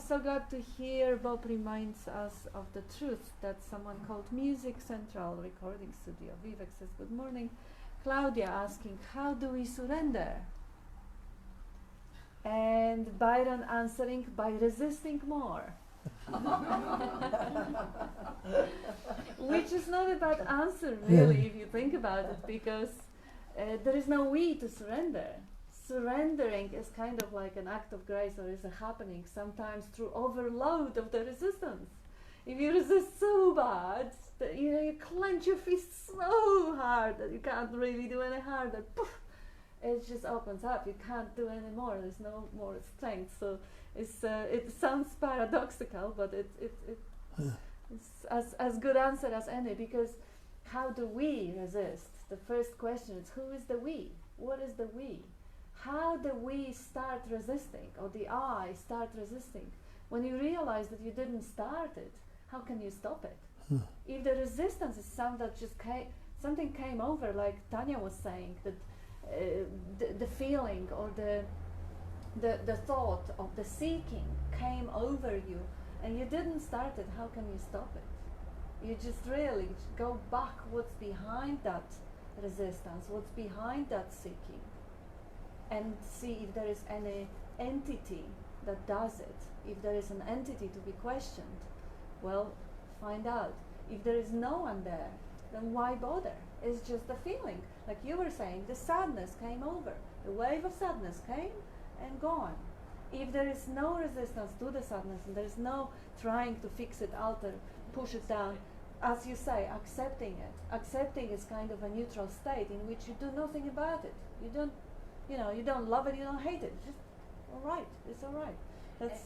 So glad to hear. Bob reminds us of the truth that someone called Music Central Recording Studio. Vivek says, good morning. Claudia asking, how do we surrender? And Byron answering, by resisting more. Which is not a bad answer, really, if you think about it, because there is no we to surrender. Surrendering is kind of like an act of grace, or is a happening sometimes through overload of the resistance. If you resist so bad that you clench your fist so hard that you can't really do any harder, poof, it just opens up. You can't do any more. There's no more strength. So it sounds paradoxical, but it's as good answer as any, because how do we resist? The first question is, who is the we? What is the we? How do we start resisting, or the I start resisting? When you realize that you didn't start it, how can you stop it? If the resistance is something that just something came over, like Tanya was saying, that the feeling or the thought of the seeking came over you, and you didn't start it, how can you stop it? You just really go back, what's behind that resistance, what's behind that seeking, and see if there is any entity that does it. If there is an entity to be questioned, well, find out. If there is no one there, then why bother? It's just a feeling. Like you were saying, the sadness came over. The wave of sadness came and gone. If there is no resistance to the sadness, and there is no trying to fix it, alter, push it down, as you say, accepting it. Accepting is kind of a neutral state in which you do nothing about it. You don't love it, you don't hate it. It's just all right. It's all right.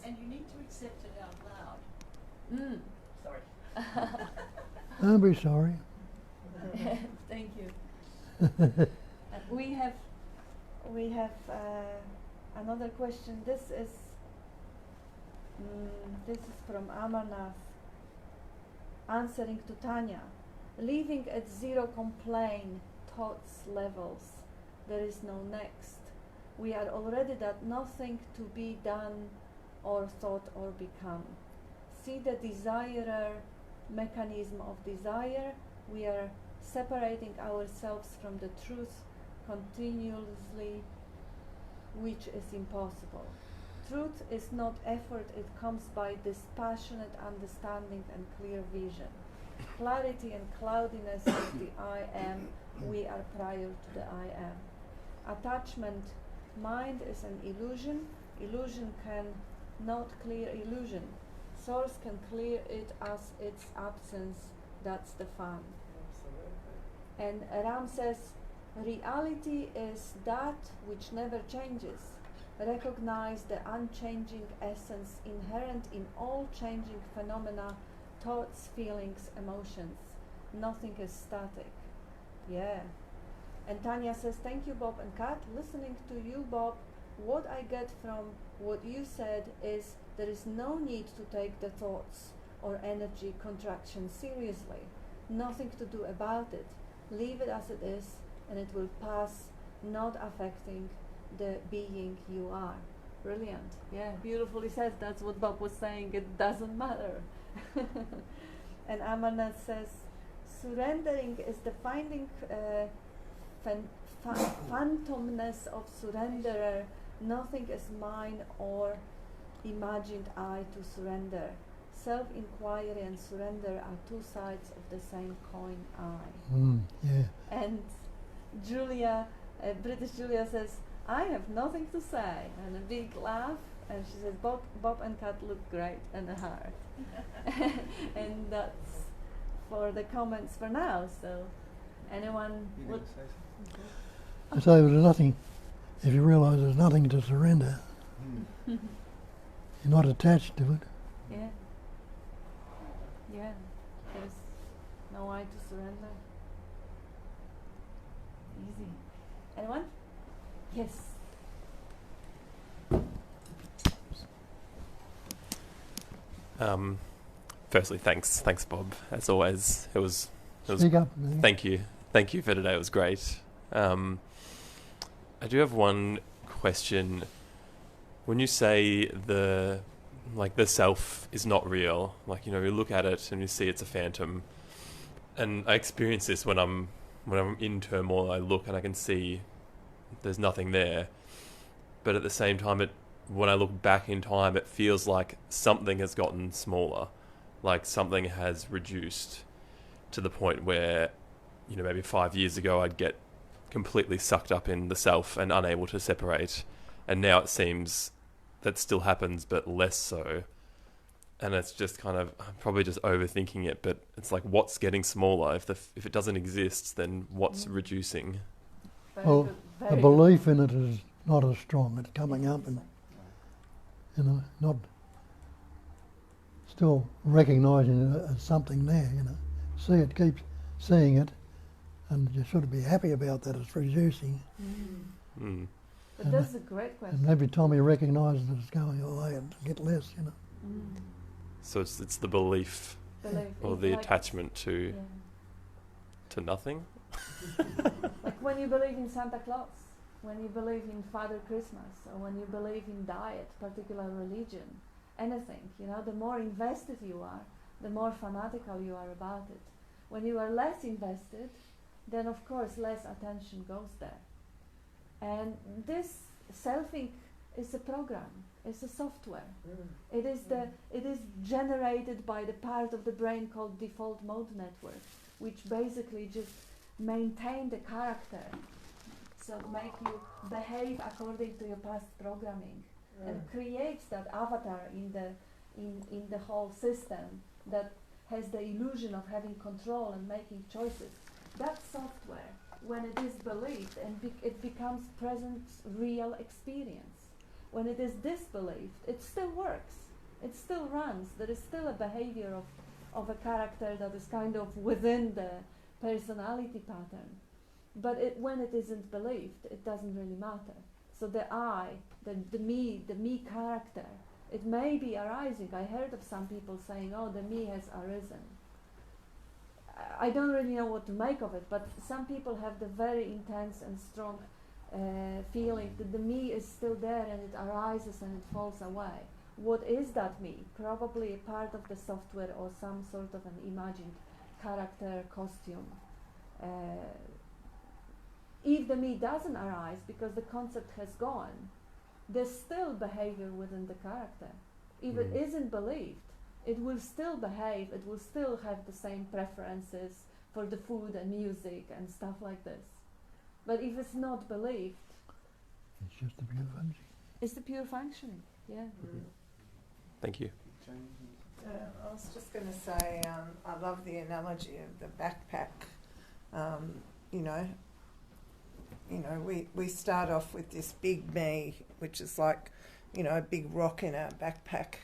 And you need to accept it out loud. Sorry. Don't be sorry. Thank you. We have another question. This is from Amarnath, answering to Tanya. Living at zero complaint thoughts levels, there is no next. We are already that nothing to be done or thought or become. See the desirer mechanism of desire. We are separating ourselves from the truth continuously, which is impossible. Truth is not effort, it comes by dispassionate understanding and clear vision. Clarity and cloudiness is the I am, we are prior to the I am. Attachment, mind is an illusion. Illusion can not clear illusion. Source can clear it as its absence, that's the fun. And Ram says, reality is that which never changes. Recognize the unchanging essence inherent in all changing phenomena, thoughts, feelings, emotions. Nothing is static. Yeah. And Tanya says, thank you, Bob and Kat. Listening to you, Bob, what I get from what you said is there is no need to take the thoughts or energy contraction seriously. Nothing to do about it. Leave it as it is, and it will pass, not affecting the being you are. Brilliant. Yeah, beautifully said. That's what Bob was saying. It doesn't matter. And Amarnath says, surrendering is the finding phantomness of surrenderer. Nothing is mine or imagined I to surrender. Self-inquiry and surrender are two sides of the same coin I. Yeah. And Julia, British Julia says, I have nothing to say, and a big laugh, and she says, Bob and Kat look great, and a heart. And that's for the comments for now. So anyone would I say there's nothing, if you realise there's nothing to surrender, you're not attached to it. Yeah. Yeah. There's no I to surrender. Easy. Anyone? Yes. Firstly, thanks, Bob. As always, it was. Speak up. Thank you for today. It was great. I do have one question. When you say the self is not real, you look at it and you see it's a phantom, and I experience this when I'm in turmoil. I look and I can see there's nothing there, but at the same time, when I look back in time, it feels like something has gotten smaller, like something has reduced to the point where, maybe 5 years ago I'd get completely sucked up in the self and unable to separate, and now it seems that still happens, but less so. And it's just kind of, I'm probably just overthinking it, but it's like, what's getting smaller? If it doesn't exist, then what's reducing? Well, the belief in it is not as strong. It's coming up and, not still recognising it as something there, See it, keep seeing it, and you should be happy about that. It's reducing. But that's a great question. And every time you recognise it, it's going away and get less, So it's the belief or the attachment to nothing. Like when you believe in Santa Claus, when you believe in Father Christmas, or when you believe in diet, particular religion, anything, the more invested you are, the more fanatical you are about it. When you are less invested, then of course less attention goes there. And this selfing is a program, it's a software. It is generated by the part of the brain called default mode network, which basically just maintain the character, so make you behave according to your past programming, and creates that avatar in the whole system that has the illusion of having control and making choices. That software, when it is believed, and it becomes present, real experience. When it is disbelieved, it still works. It still runs. There is still a behavior of a character that is kind of within the personality pattern. But when it isn't believed, it doesn't really matter. So the I, the me character, it may be arising. I heard of some people saying, oh, the me has arisen. I don't really know what to make of it, but some people have the very intense and strong feeling that the me is still there and it arises and it falls away. what is that me? Probably a part of the software or some sort of an imagined character, costume. If the me doesn't arise because the concept has gone, there's still behavior within the character. If it isn't believed, it will still behave, it will still have the same preferences for the food and music and stuff like this. But if it's not believed, It's just the pure functioning. it's the pure functioning, yeah. Thank you. I was just going to say, I love the analogy of the backpack. We start off with this big me, which is like, a big rock in our backpack.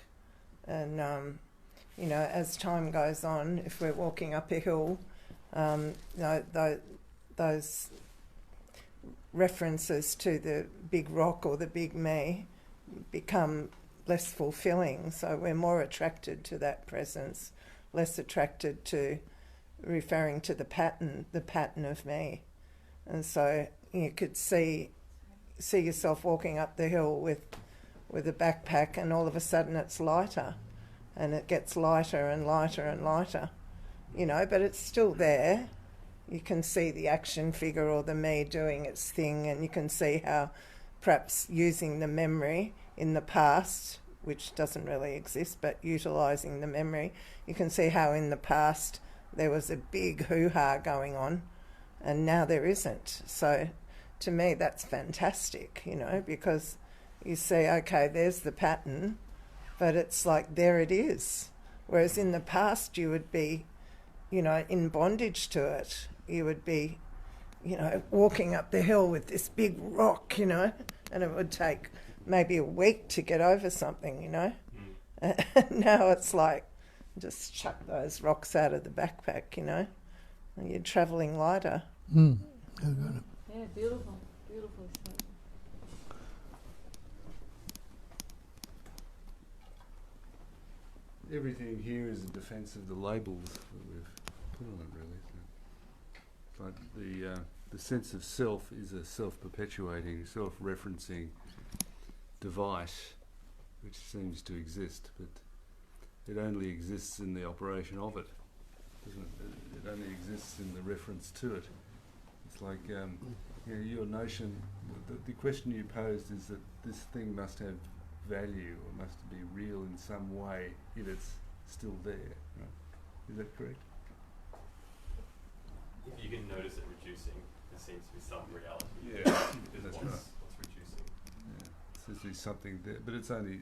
And, as time goes on, if we're walking up a hill, those references to the big rock or the big me become less fulfilling. So we're more attracted to that presence, less attracted to referring to the pattern of me. And so you could see yourself walking up the hill with a backpack, and all of a sudden it's lighter, and it gets lighter and lighter and lighter, but it's still there. You can see the action figure or the me doing its thing, and you can see how perhaps using the memory in the past, which doesn't really exist, but utilising the memory, you can see how in the past there was a big hoo-ha going on, and now there isn't. So to me that's fantastic, because you see, okay, there's the pattern, but it's like there it is. Whereas in the past you would be, in bondage to it. You would be, walking up the hill with this big rock, and it would take maybe a week to get over something, And now it's like, just chuck those rocks out of the backpack, and you're travelling lighter. Mm. Yeah, beautiful, beautiful stuff. Everything here is a defence of the labels that we've put on it, really. It's like the sense of self is a self-perpetuating, self-referencing device which seems to exist, but it only exists in the operation of it, doesn't it? It only exists in the reference to it. It's like your notion, the question you posed is that this thing must have value or must be real in some way if it's still there. Right? Is that correct? If you can notice it reducing, there seems to be some reality. Yeah, that's right. What's reducing? Yeah, it seems to be something there, but it's only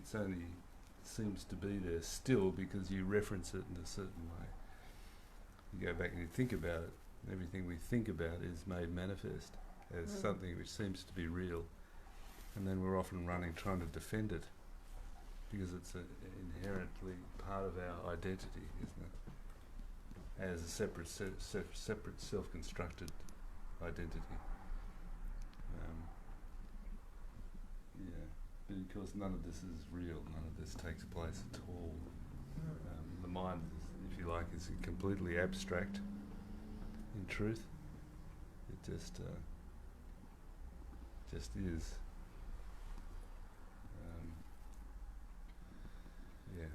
seems to be there still because you reference it in a certain way. You go back and you think about it. Everything we think about is made manifest as something which seems to be real, and then we're often running trying to defend it because it's inherently part of our identity, isn't it? As a separate self-constructed identity. But of course none of this is real, none of this takes place at all. The mind, if you like, is completely abstract in truth. It just is.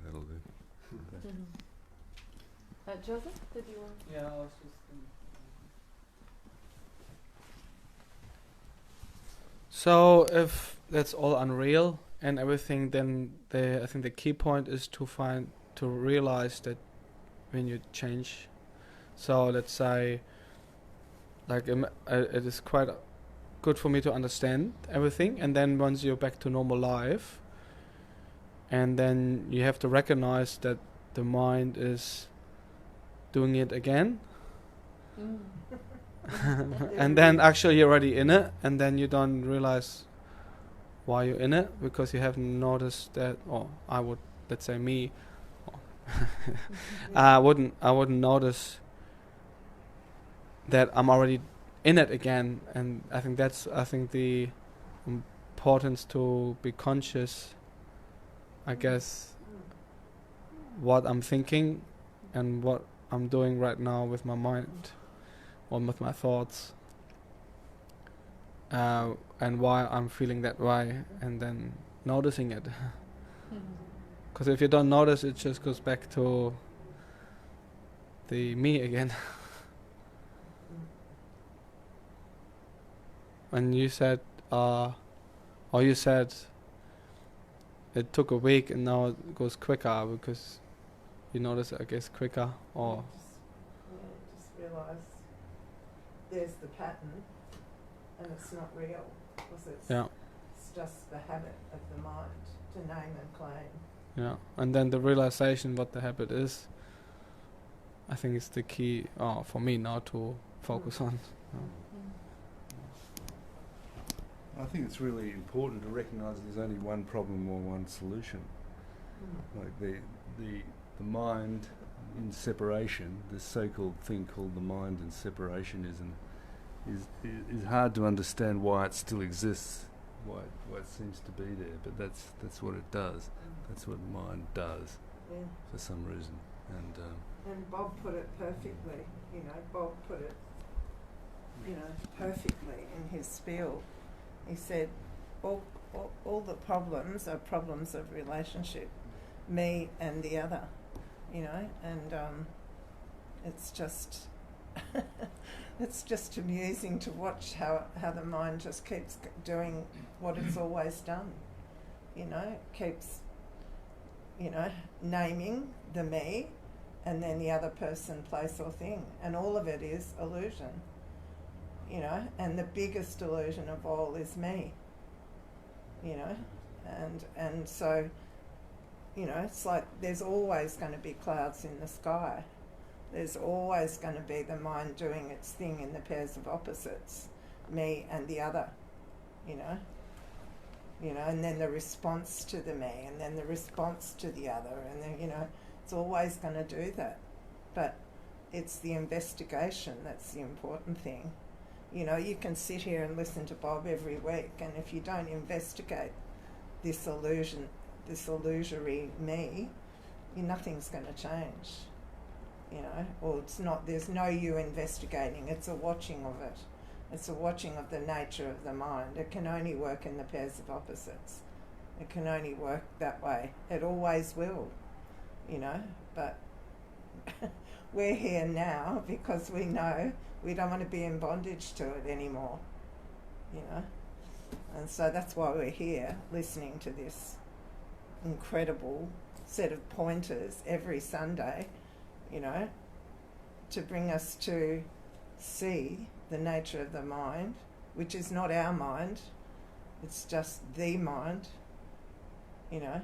That'll do. Joseph, did you want? Yeah, I was just. So if that's all unreal and everything, then I think the key point is to realize that when you change. So let's say, like it is quite good for me to understand everything, and then once you're back to normal life, and then you have to recognize that the mind is doing it again. And then actually you're already in it, and then you don't realize why you're in it because you haven't noticed that. Or I would, let's say me, I wouldn't notice that I'm already in it again. And I think the importance to be conscious, I guess, what I'm thinking and what I'm doing right now with my mind or with my thoughts, and why I'm feeling that way, and then noticing it. Because if you don't notice, it just goes back to the me again. And you said, you said it took a week and now it goes quicker because you notice it, I guess, quicker. Or just realise there's the pattern and it's not real because it's just the habit of the mind to name and claim. Yeah, and then the realization what the habit is, I think is the key for me now to focus on. I think it's really important to recognise there's only one problem or one solution. Like the mind in separation, this so-called thing called the mind in separationism, is hard to understand why it still exists, why it seems to be there. But that's what it does. That's what the mind does for some reason. And Bob put it perfectly. Bob put it, perfectly in his spiel. He said, all the problems are problems of relationship, me and the other, and it's just it's just amusing to watch how the mind just keeps doing what it's always done, keeps, naming the me and then the other person, place or thing, and all of it is illusion. And the biggest illusion of all is me, and so, it's like there's always going to be clouds in the sky. There's always going to be the mind doing its thing in the pairs of opposites, me and the other, and then the response to the me, and then the response to the other, and then, it's always going to do that. But it's the investigation that's the important thing. You can sit here and listen to Bob every week, and if you don't investigate this illusion, this illusory me, nothing's going to change. Or it's not. There's no you investigating. It's a watching of it. It's a watching of the nature of the mind. It can only work in the pairs of opposites. It can only work that way. It always will. But we're here now because we know we don't want to be in bondage to it anymore, And so that's why we're here, listening to this incredible set of pointers every Sunday, to bring us to see the nature of the mind, which is not our mind, it's just the mind, the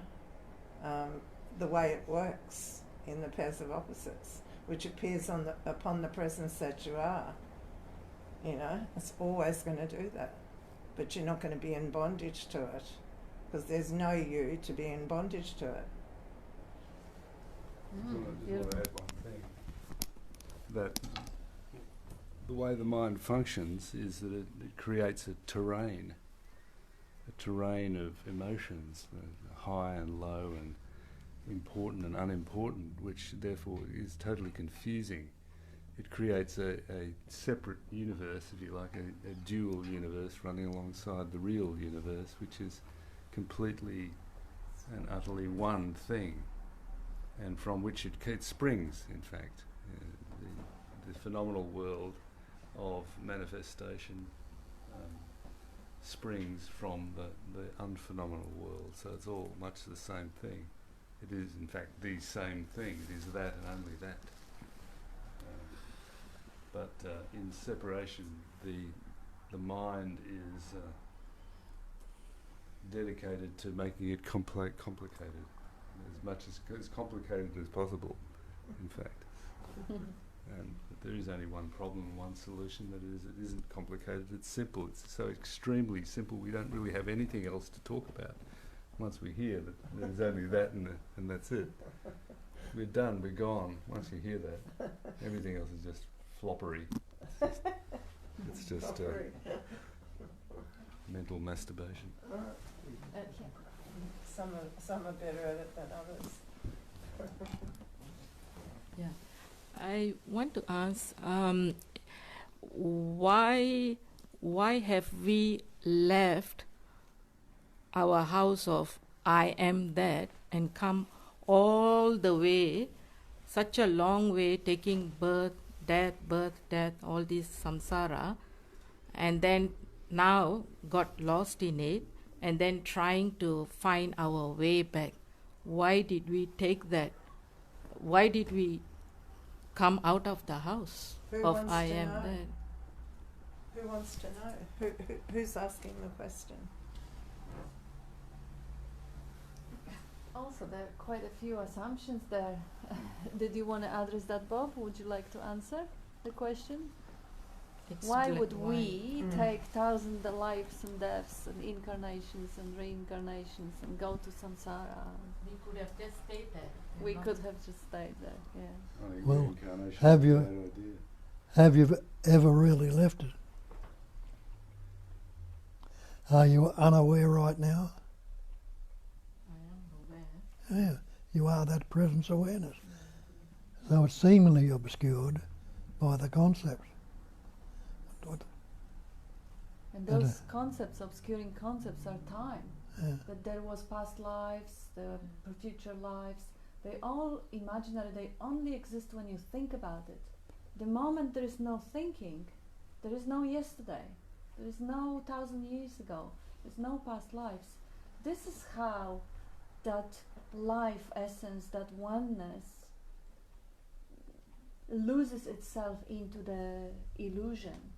way it works in the pairs of opposites, which appears upon the presence that you are. It's always going to do that. But you're not going to be in bondage to it, because there's no you to be in bondage to it. I just want to add one thing. That the way the mind functions is that it creates a terrain of emotions, high and low and important and unimportant, which therefore is totally confusing. It creates a separate universe, if you like, a dual universe running alongside the real universe, which is completely and utterly one thing, and from which it springs, in fact. The phenomenal world of manifestation springs from the unphenomenal world, so it's all much the same thing. It is, in fact, the same thing. It is that and only that. But in separation, the mind is dedicated to making it complicated, as much as complicated as possible, in fact. And there is only one problem, one solution. That is, it isn't complicated. It's simple. It's so extremely simple. We don't really have anything else to talk about. Once we hear that there's only that and that's it, we're done. We're gone. Once you hear that, everything else is just floppery. It's just mental masturbation. Some are better at it than others. Yeah, I want to ask, why have we left our house of I am that and come all the way, such a long way, taking birth, death, all this samsara, and then now got lost in it, and then trying to find our way back. Why did we take that? Why did we come out of the house Who of wants I to am know? that? Who wants to know? Who's asking the question? Also, there are quite a few assumptions there. Did you want to address that, Bob? Would you like to answer the question? Why would we take thousands of lives and deaths and incarnations and reincarnations and go to samsara? We could have just stayed there. We could have just stayed there, yeah. I think Well, reincarnation have is a you- bad idea. Have you ever really left it? Are you unaware right now? I am aware. Yeah, you are that presence awareness. So it's seemingly obscured by the concepts. And those concepts, obscuring concepts, are time. Yeah. That there was past lives, there were future lives. They all imaginary. They only exist when you think about it. The moment there is no thinking, there is no yesterday. There is no 1,000 years ago. There's no past lives. This is how that life essence, that oneness, loses itself into the illusion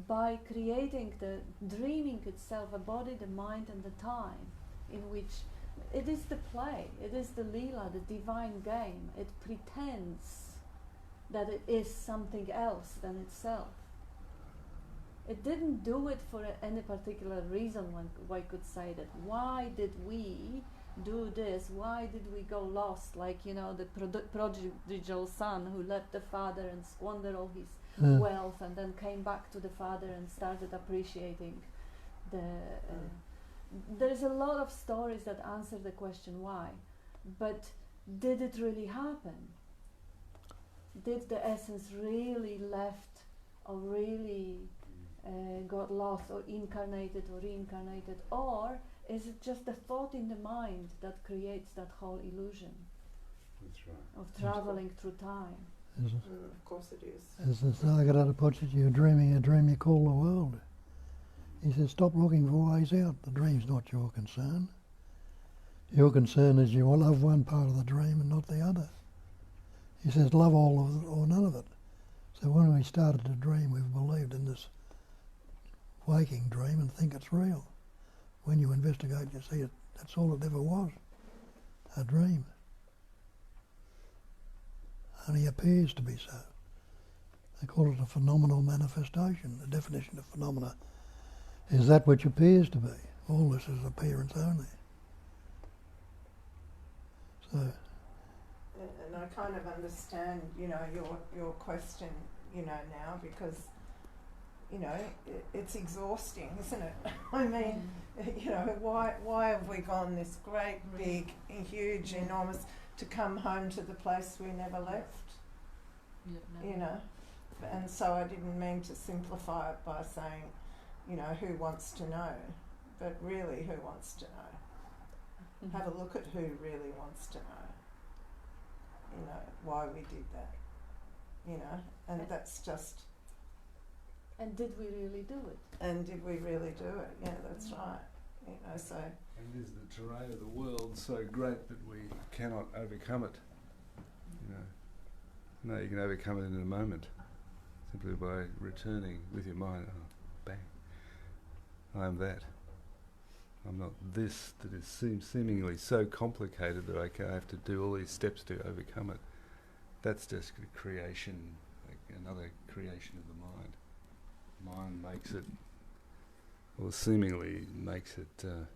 by creating the dreaming itself a body, the mind and the time in which it is the play, it is the lila, the divine game. It pretends that it is something else than itself. It didn't do it for any particular reason. One could say that. Why did we do this? Why did we go lost? Like, you know, the prodigal son who left the father and squandered all his wealth and then came back to the father and started appreciating the... there's a lot of stories that answer the question why. But did it really happen? Did the essence really left or really got lost or incarnated or reincarnated? Or is it just the thought in the mind that creates that whole illusion? That's right. Of traveling through time? Of course it is. As Nisargadatta puts it, you're dreaming a dream you call the world. He says, stop looking for ways out. The dream's not your concern. Your concern is you love one part of the dream and not the other. He says, love all of it or none of it. So when we started to dream, we've believed in this waking dream and think it's real. When you investigate, you see it, that's all it ever was, a dream. Only appears to be so. They call it a phenomenal manifestation. The definition of phenomena is that which appears to be. All this is appearance only. So, and I kind of understand, you know, your question, you know, now, because, you know, it's exhausting, isn't it? I mean, you know, why have we gone this great, big, huge, enormous, to come home to the place we never left? You know, and so I didn't mean to simplify it by saying, you know, who wants to know, but really who wants to know. Have a look at who really wants to know, you know, why we did that, you know, and that's just... And did we really do it? And did we really do it? Yeah, that's right. You know, so... And is the terrain of the world so great that we cannot overcome it? You know, no, you can overcome it in a moment, simply by returning with your mind. Oh, bang! I am that. I'm not this that is seemingly so complicated that I have to do all these steps to overcome it. That's just a creation, like another creation of the mind. Mind makes it, or seemingly makes it, the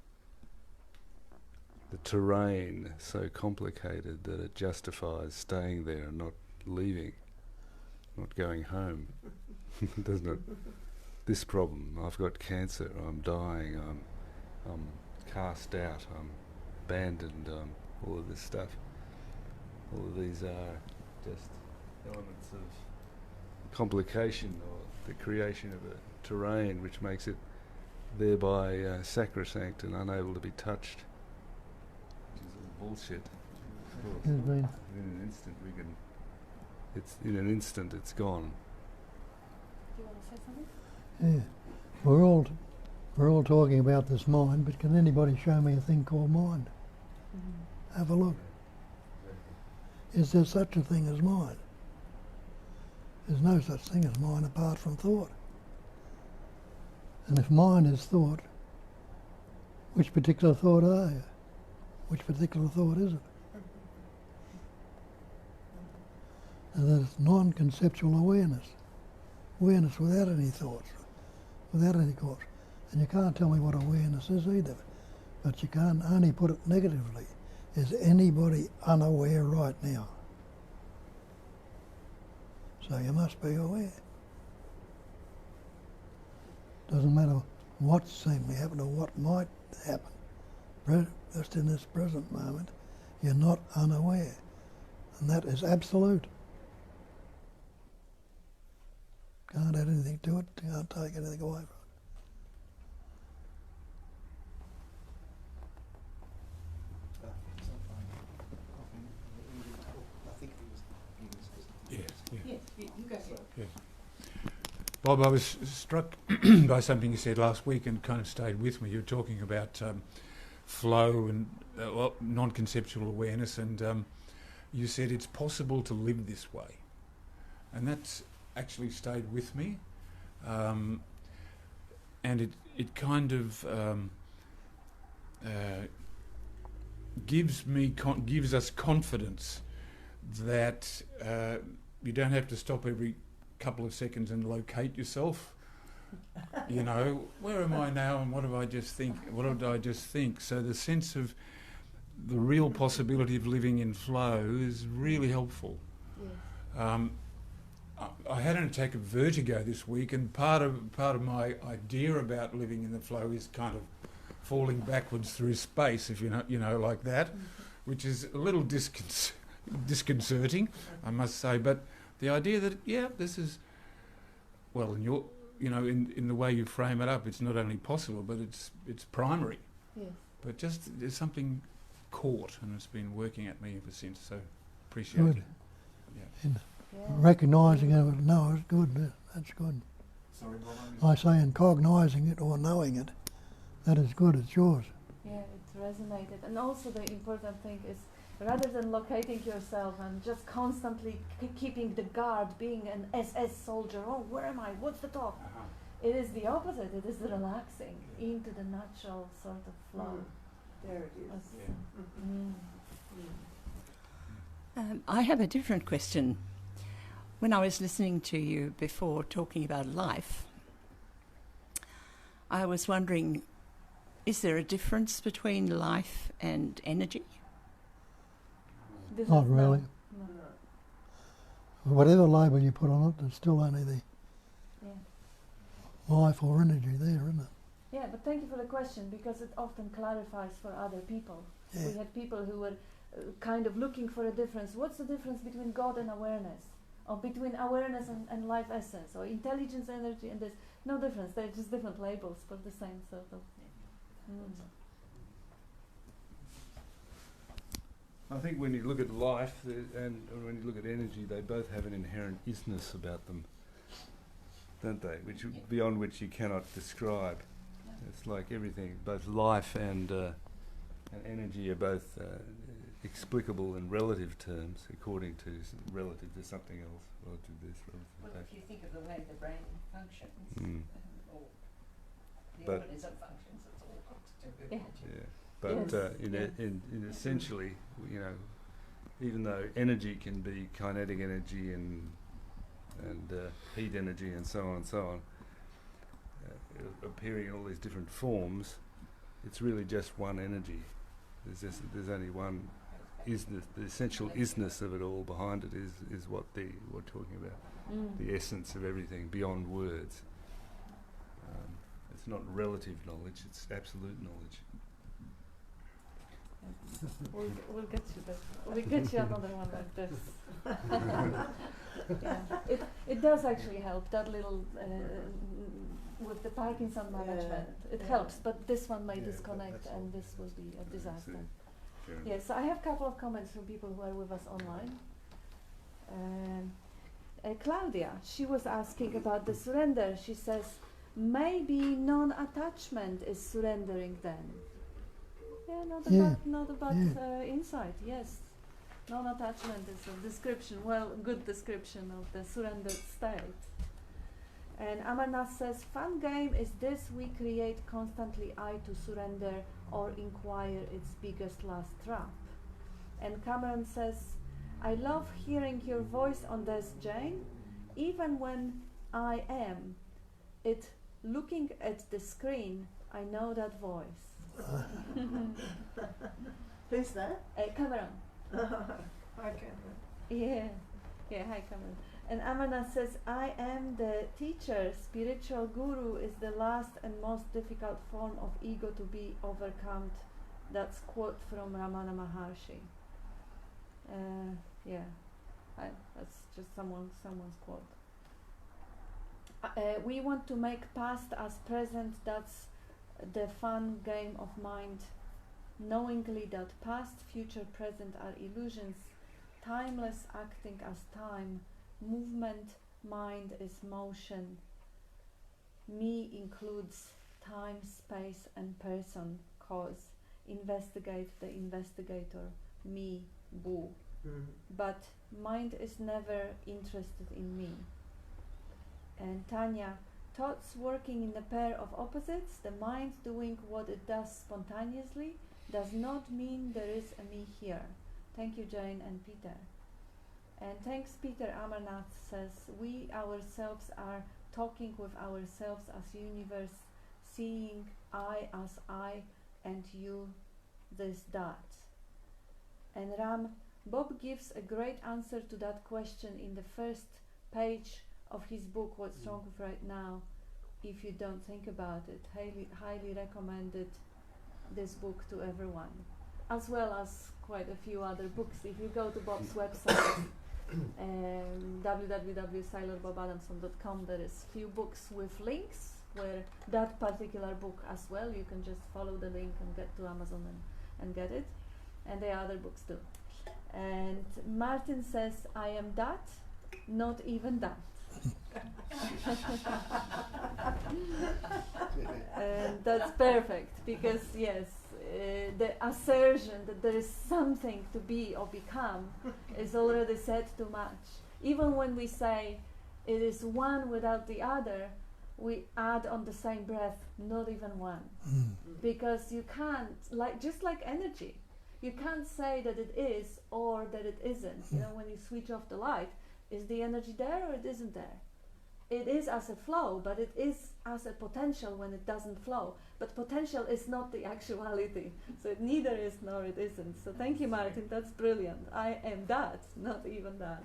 terrain so complicated that it justifies staying there and not leaving, not going home. It does not. This problem, I've got cancer, I'm dying, I'm cast out, I'm abandoned, all of this stuff. All of these are just elements of complication or the creation of a terrain which makes it thereby sacrosanct and unable to be touched, which is all bullshit. course. Has been. In an instant we can. It's in an instant. It's gone. Do you want to say something? Yeah. We're all talking about this mind, but can anybody show me a thing called mind? Have a look. Is there such a thing as mind? There's no such thing as mind apart from thought. And if mind is thought, which particular thought are you? Which particular thought is it? And there's non-conceptual awareness. Awareness without any thoughts, without any thoughts. And you can't tell me what awareness is either. But you can't only put it negatively. Is anybody unaware right now? So you must be aware. Doesn't matter what's seemingly happened or what might happen. Just in this present moment, you're not unaware. And that is absolute. Can't add anything to it, can't take anything away from it. Bob, I was struck by something you said last week and kind of stayed with me. You were talking about flow and non-conceptual awareness, and you said it's possible to live this way. And that's actually stayed with me. And it kind of gives us confidence that you don't have to stop every couple of seconds and locate yourself. You know, where am I now and what did I just think? So the sense of the real possibility of living in flow is really helpful. Yes. I had an attack of vertigo this week, and part of my idea about living in the flow is kind of falling backwards through space, if you know, like that, which is a little disconcerting, I must say. But the idea that this is, well, in your, in the way you frame it up, it's not only possible, but it's primary. Yes. But just there's something caught, and it's been working at me ever since. So appreciate it. Yeah. Recognising it, no, it's good. That's good. Sorry, Bob. I say, in cognising it or knowing it, that is good. It's yours. Yeah, it resonated, and also the important thing is, rather than locating yourself and just constantly keeping the guard, being an SS soldier, oh, where am I? What's the top? It is the opposite. It is the relaxing into the natural sort of flow. There it is. I have a different question. When I was listening to you before talking about life, I was wondering, is there a difference between life and energy? Not really. No. Whatever label you put on it, there's still only the life or energy there, isn't it? Yeah, but thank you for the question, because it often clarifies for other people. Yeah. We had people who were kind of looking for a difference. What's the difference between God and awareness? Or between awareness and life essence? Or intelligence, energy, and this? No difference. They're just different labels for the same sort of... I think when you look at life and when you look at energy, they both have an inherent isness about them, don't they? Beyond which you cannot describe. It's like everything, both life and energy are both explicable in relative terms, according to relative to something else, relative to this, relative to Well, that. if you think of the way the brain functions, or the organism functions, it's all got to do with energy. Yeah. But in essentially, even though energy can be kinetic energy and heat energy and so on, appearing in all these different forms, it's really just one energy. There's only one isness. The essential isness of it all behind it is what we're talking about. The essence of everything beyond words. It's not relative knowledge; it's absolute knowledge. We'll get you that. We'll get you another one like this. It does actually help, that little with the Parkinson management. It helps, but this one may disconnect, and this will be a disaster. sharing. Yes, so I have a couple of comments from people who are with us online. Claudia, she was asking about the surrender. She says, maybe non-attachment is surrendering then. Yeah, not about insight, yes. Non-attachment is a description, good description of the surrendered state. And Amarnath says, fun game is this we create constantly I to surrender or inquire its biggest last trap. And Cameron says, I love hearing your voice on this, Jane, even when I am looking at the screen, I know that voice. Who's that? Cameron. Hi, Cameron. Yeah, hi Cameron. And Amarnath says, I am the teacher, spiritual guru is the last and most difficult form of ego to be overcome. That's quote from Ramana Maharishi. That's just someone's quote. We want to make past as present, that's the fun game of mind, knowingly that past, future, present are illusions, timeless acting as time, movement, mind is motion, me includes time, space and person, cause, investigate the investigator, me, boo. But mind is never interested in me. And Tanya, thoughts working in a pair of opposites, the mind doing what it does spontaneously, does not mean there is a me here. Thank you, Jane and Peter. And thanks, Peter. Amarnath says, we ourselves are talking with ourselves as universe, seeing I as I and you this that. And Ram, Bob gives a great answer to that question in the first page of his book, What's Wrong with Right Now, if you don't think about it. Highly recommended this book to everyone, as well as quite a few other books. If you go to Bob's website, www.sailorBobAdamson.com, there is few books with links where that particular book as well, you can just follow the link and get to Amazon and get it. And there are other books too. And Martin says, I am that, not even that. And that's perfect, because yes, the assertion that there is something to be or become is already said too much. Even when we say it is one without the other, we add on the same breath, not even one. Because you can't, just like energy, you can't say that it is or that it isn't. You know, when you switch off the light, is the energy there or it isn't there? It is as a flow, but it is as a potential when it doesn't flow. But potential is not the actuality. So it neither is nor it isn't. So thank you, Martin, that's brilliant. I am that, not even that.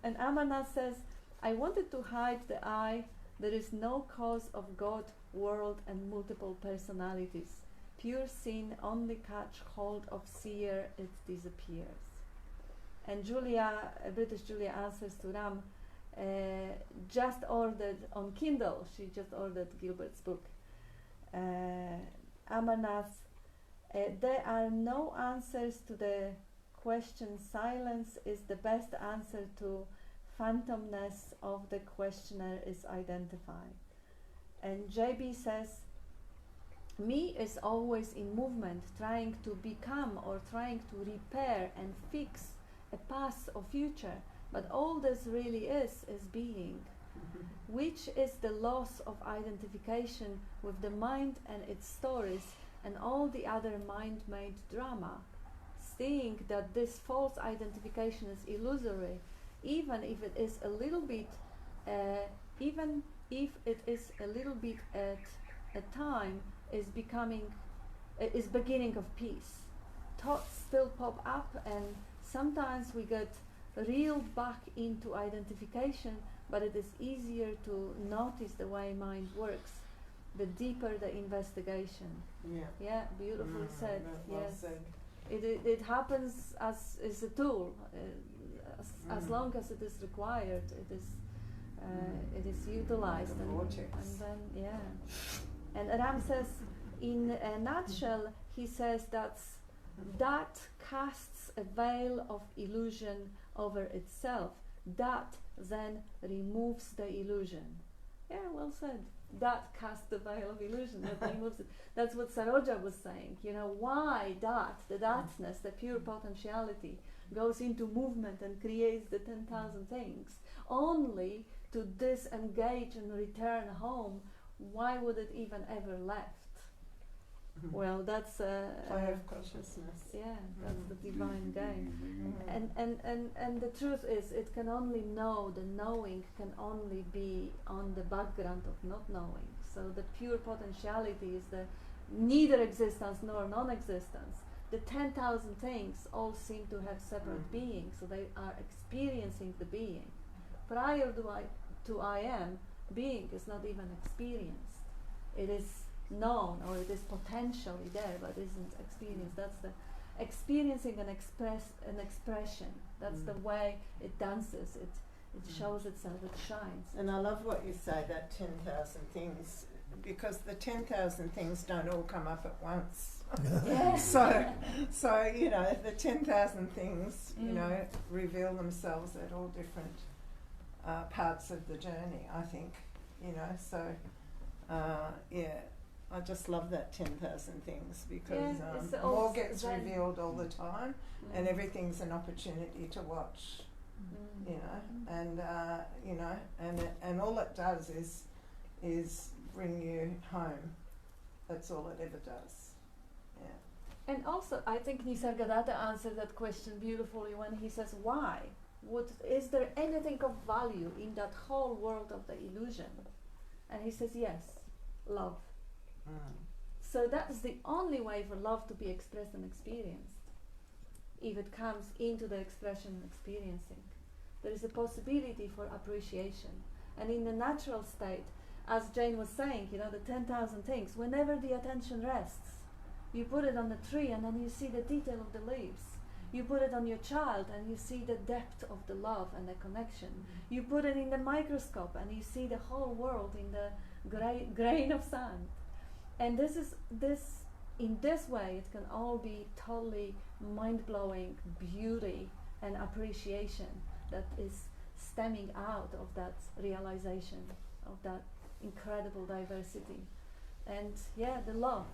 And Amarnath says, I wanted to hide the I. There is no cause of God, world and multiple personalities. Pure sin only catch hold of seer, it disappears. And Julia, British Julia answers to Ram, just ordered on Kindle, she just ordered Gilbert's book. Amarnath, there are no answers to the question, silence is the best answer to phantomness of the questioner is identified. And JB says, me is always in movement, trying to become or trying to repair and fix a past or future, but all this really is being, which is the loss of identification with the mind and its stories and all the other mind-made drama, seeing that this false identification is illusory, even if it is a little bit at a time, is beginning of peace. Thoughts still pop up, and sometimes we get reeled back into identification, but it is easier to notice the way mind works, the deeper the investigation. Yeah, beautifully said. Yes, it happens as is a tool, as long as it is required. It is utilized, and then And Ram says, in a nutshell, he says that's that casts a veil of illusion over itself. That then removes the illusion. Yeah, well said. That casts the veil of illusion, that removes it. That's what Saroja was saying. You know, why that, the thatness, the pure potentiality, goes into movement and creates the 10,000 things, only to disengage and return home. Why would it even ever left? Well, that's Play of consciousness. yeah, that's the divine game. And the truth is, it can only know, the knowing can only be on the background of not knowing. So the pure potentiality is the neither existence nor non-existence. The 10,000 things all seem to have separate beings, so they are experiencing the being. Prior to I am, being is not even experienced. It is known, or it is potentially there, but isn't experienced. That's the experiencing an expression. That's the way it dances. It shows itself. It shines. And I love what you say, that 10,000 things, because the 10,000 things don't all come up at once. Yes. So you know, the 10,000 things, you know, reveal themselves at all different parts of the journey, I think, you know. So yeah, I just love that 10,000 things, because more gets revealed all the time, and everything's an opportunity to watch, you know, and you know, and all it does is bring you home. That's all it ever does. Yeah. And also, I think Nisargadatta answered that question beautifully when he says, why? Is there anything of value in that whole world of the illusion? And he says, yes, love. So that's the only way for love to be expressed and experienced. If it comes into the expression and experiencing, there is a possibility for appreciation. And in the natural state, as Jane was saying, you know, the 10,000 things, whenever the attention rests, you put it on the tree and then you see the detail of the leaves. You put it on your child and you see the depth of the love and the connection. You put it in the microscope and you see the whole world in the grain of sand. And in this way, it can all be totally mind-blowing beauty and appreciation that is stemming out of that realization of that incredible diversity. And yeah, the love.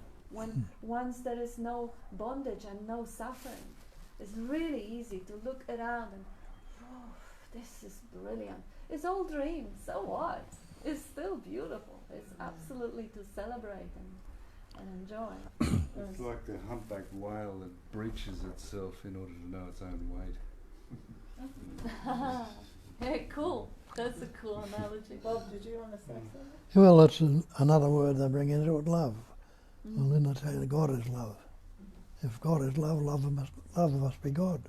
Once there is no bondage and no suffering, it's really easy to look around and, oh, this is brilliant. It's all dreams, so what? It's still beautiful. It's absolutely to celebrate and enjoy. It's like the humpback whale that breaches itself in order to know its own weight. Hey, cool. That's a cool analogy. Bob, did you want to say something? Well, that's another word they bring into it, love. Well, then they say that God is love. If God is love, love must be God.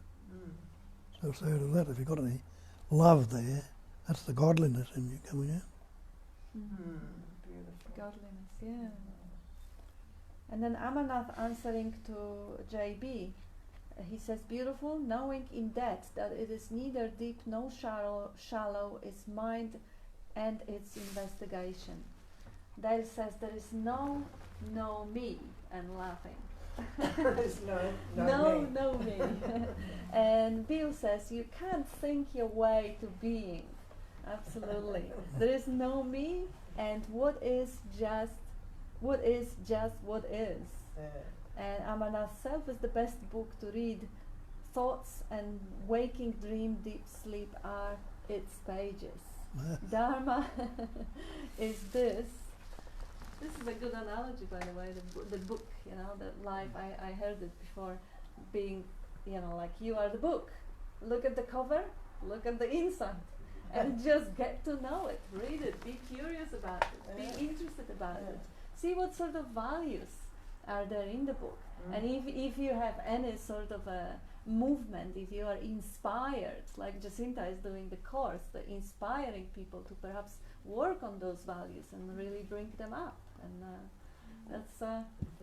So to that, if you've got any love there, that's the godliness in you coming out. Beautiful. Godliness, yeah. And then Amarnath answering to JB, he says, beautiful, knowing in depth that it is neither deep nor shallow is mind and its investigation. Dale says there is no me, and laughing. There's no me. And Bill says you can't think your way to being. Absolutely. There is no me, and what is just what is. And Amarnath Self is the best book to read. Thoughts and waking dream deep sleep are its pages. Dharma is this. This is a good analogy, by the way, the book, you know, the life, I heard it before, being, you know, like you are the book. Look at the cover, look at the inside, and just get to know it, read it, be curious about it, be interested about it. See what sort of values are there in the book. And if you have any sort of a movement, if you are inspired, like Jacinta is doing the course, the inspiring people to perhaps work on those values and really bring them up. And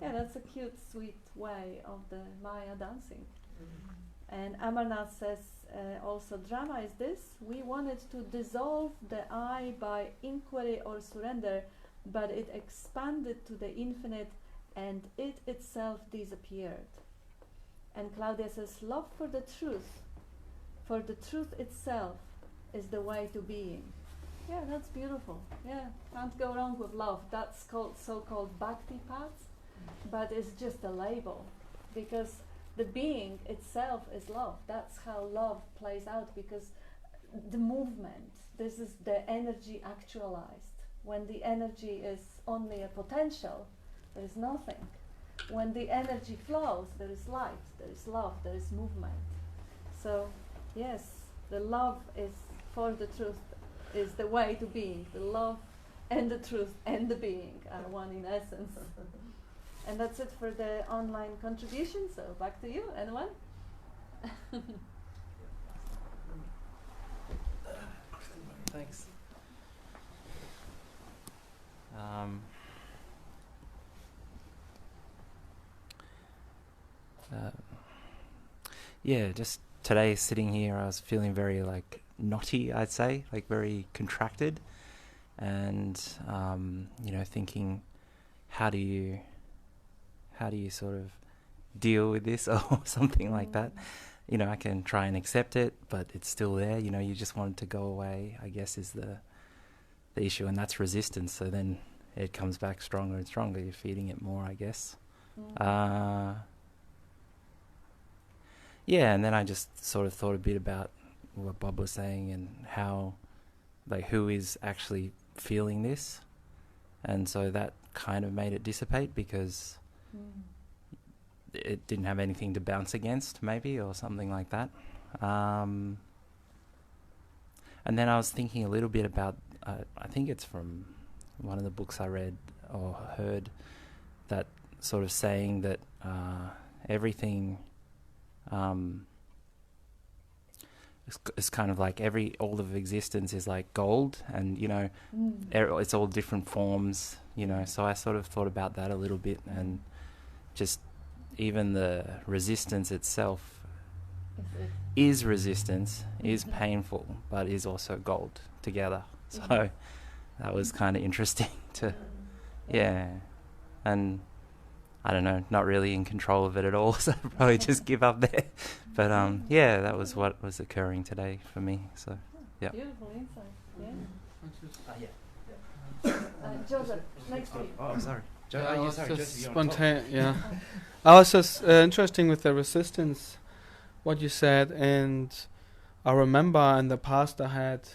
that's a cute, sweet way of the Maya dancing. And Amarnath says also, drama is this: we wanted to dissolve the I by inquiry or surrender, but it expanded to the infinite and it itself disappeared. And Claudia says, love for the truth itself is the way to being. Yeah, that's beautiful. Yeah, can't go wrong with love. That's called so-called bhakti paths, but it's just a label, because the being itself is love. That's how love plays out, because the movement, this is the energy actualized. When the energy is only a potential, there is nothing. When the energy flows, there is light, there is love, there is movement. So, yes, the love is for the truth, is the way to being. The love and the truth and the being are one in essence. And that's it for the online contribution. So back to you, anyone? Thanks. Yeah, just today sitting here, I was feeling very like knotty, I'd say, like very contracted, and thinking, how do you sort of deal with this or something like that? I can try and accept it, but it's still there. You just want it to go away, I guess, is the issue, and that's resistance. So then it comes back stronger and stronger. You're feeding it more, I guess. Yeah, and then I just sort of thought a bit about what Bob was saying and how, like, who is actually feeling this, and so that kind of made it dissipate, because it didn't have anything to bounce against, maybe, or something like that. And then I was thinking a little bit about, I think it's from one of the books I read or heard, that sort of saying that everything it's kind of like all of existence is like gold, and it's all different forms, so I sort of thought about that a little bit, and just even the resistance itself is resistance, is painful, but is also gold together. So that was kind of interesting to and I don't know, not really in control of it at all, so I'd probably just give up there. But that was what was occurring today for me. So, yeah. Beautiful insight. Joseph, next to you. Oh, sorry. Yeah. I was just interesting with the resistance, what you said, and I remember in the past I had,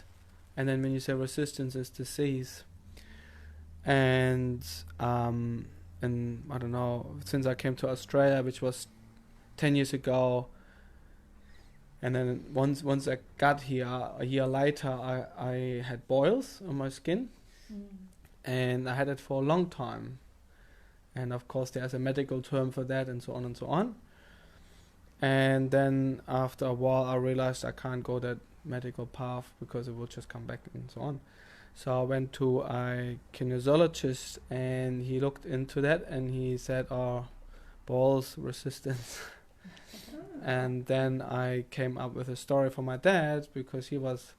and then when you say resistance is disease, and I don't know, since I came to Australia, which was 10 years ago, and then once I got here, a year later, I had boils on my skin, and I had it for a long time. And of course there's a medical term for that, and so on and so on. And then after a while I realized I can't go that medical path, because it will just come back and so on. So I went to a kinesiologist, and he looked into that, and he said, balls resistance. And then I came up with a story for my dad, because he was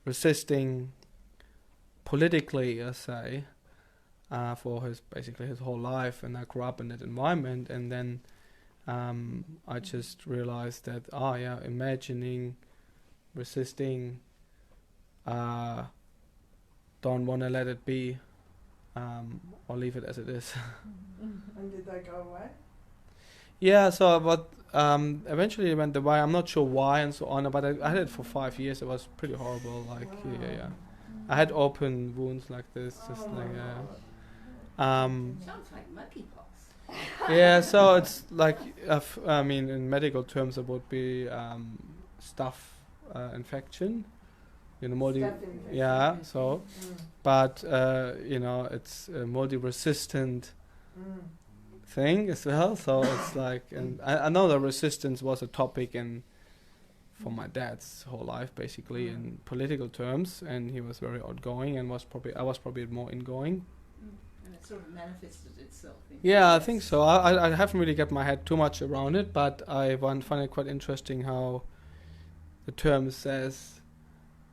resisting politically, I say, for basically his whole life, and I grew up in that environment. And then I just realized that, imagining, resisting, don't want to let it be, or leave it as it is. And did they go away? Yeah, so but eventually it went away. I'm not sure why and so on, but I had it for 5 years. It was pretty horrible. Like, yeah. I had open wounds like this, just like sounds like monkeypox. Yeah, so it's like, in medical terms it would be staph infection, moldy. Yeah, so, but it's a moldy-resistant thing as well. So it's like, and I know that resistance was a topic for my dad's whole life, basically, in political terms, and he was very outgoing, and I was probably more ingoing. And it sort of manifested itself. I think so. I haven't really got my head too much around it, but I find it quite interesting how the term says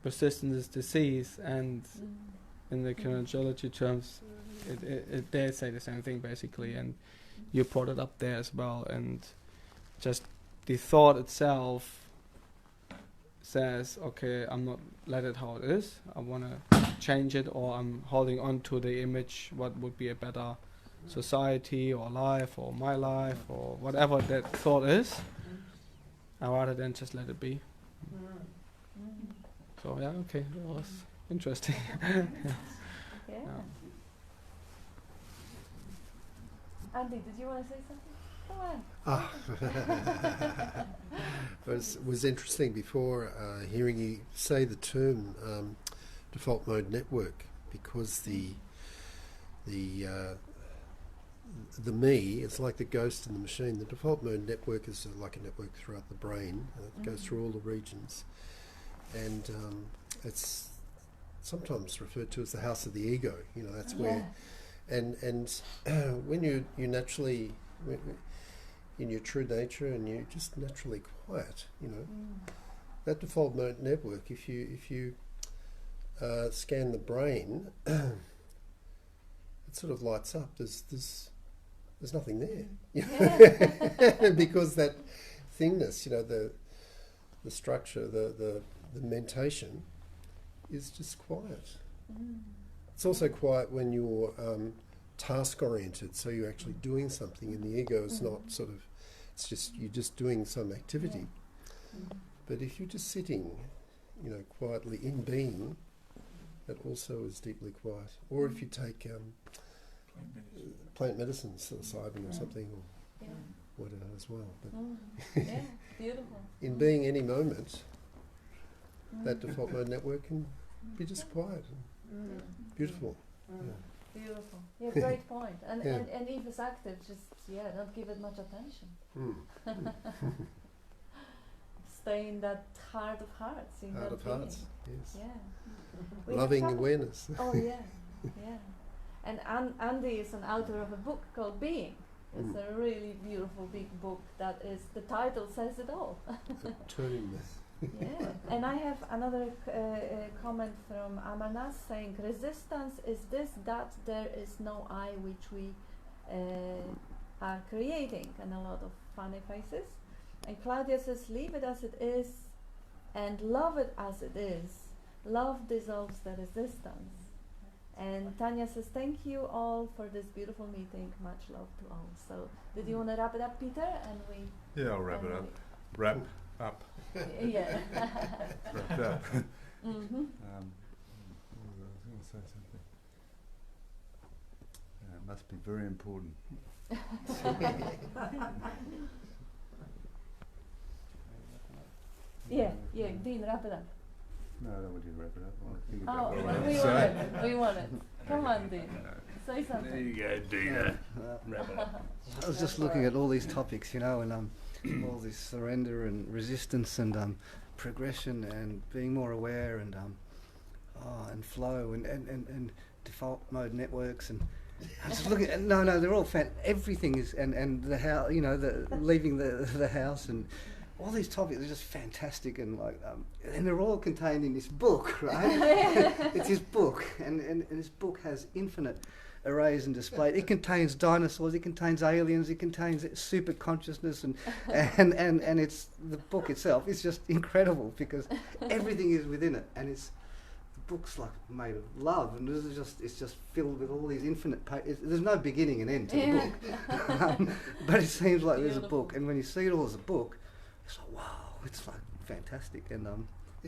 resistance is disease, and in the kinesiology terms, they say the same thing basically, and you brought it up there as well. And just the thought itself says, okay, I'm not let it how it is. I want to change it, or I'm holding on to the image. What would be a better society or life or my life or whatever that thought is, rather than just let it be. So yeah, okay, that was interesting. Yeah. Andy, did you want to say something? Go on. It was interesting before hearing you say the term default mode network, because the me, it's like the ghost in the machine. The default mode network is like a network throughout the brain. It goes through all the regions, and it's sometimes referred to as the house of the ego. You know, that's where, and when you naturally, in your true nature, and you're just naturally quiet, you know, that default mode network, if you scan the brain, it sort of lights up. There's nothing there, because that thingness, you know, the structure, the mentation is just quiet. It's also quiet when you're task oriented, so you're actually doing something, and the ego is not sort of, it's just, you're just doing some activity. But if you're just sitting, you know, quietly in being, that also is deeply quiet. Or if you take plant medicines, psilocybin or something, or whatever as well. But Beautiful. in being any moment, that default mode network can be just quiet and beautiful. Beautiful. Yeah, great point. And if it's active, just don't give it much attention. Stay in that heart of hearts. In Heart that of hearts, feeling. yes. Yeah. Loving awareness. Oh yeah, yeah. And Andy is an author of a book called Being. It's a really beautiful big book that is, the title says it all. Turning this. Yeah. And I have another comment from Amarnath saying, resistance is this, that there is no I which we are creating, and a lot of funny faces. And Claudia says, leave it as it is and love it as it is. Love dissolves the resistance. And Tanya says, thank you all for this beautiful meeting. Much love to all. So, did you want to wrap it up, Peter? And we. Yeah, I'll wrap it up. Wrap up. Yeah. Wrapped up. Mm-hmm. I was going to say something. It must be very important. Yeah, Dean, wrap it up. No, I don't want you to wrap it up. I want to think Oh, about what I we want to want say. it. We want it. Come on, Dean. Say something. There you go, Dina. Wrap it up. I was just looking at all these topics, you know, and all this surrender and resistance and progression and being more aware and flow and default mode networks, and I was just looking at, no, they're all everything is, and the house, you know, the leaving the house, and all these topics are just fantastic, and like, and they're all contained in this book, right? It's his book, and this book has infinite arrays and displays. It contains dinosaurs, it contains aliens, it contains super consciousness, and it's, the book itself is just incredible because everything is within it, and the book's like made of love, and it's just filled with all these infinite there's no beginning and end to the book, but it seems like there's a book, and when you see it all as a book, it's like, wow, it's like fantastic, and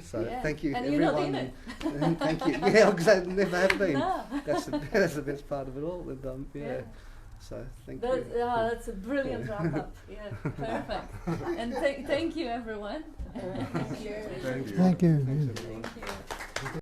so thank you, and everyone. You're not in it. And thank you. Yeah, because I never have been. No. That's the best part of it all. And yeah. So thank you. That's a brilliant wrap up. Yeah, perfect. And thank you, everyone. Thank you. Thank you.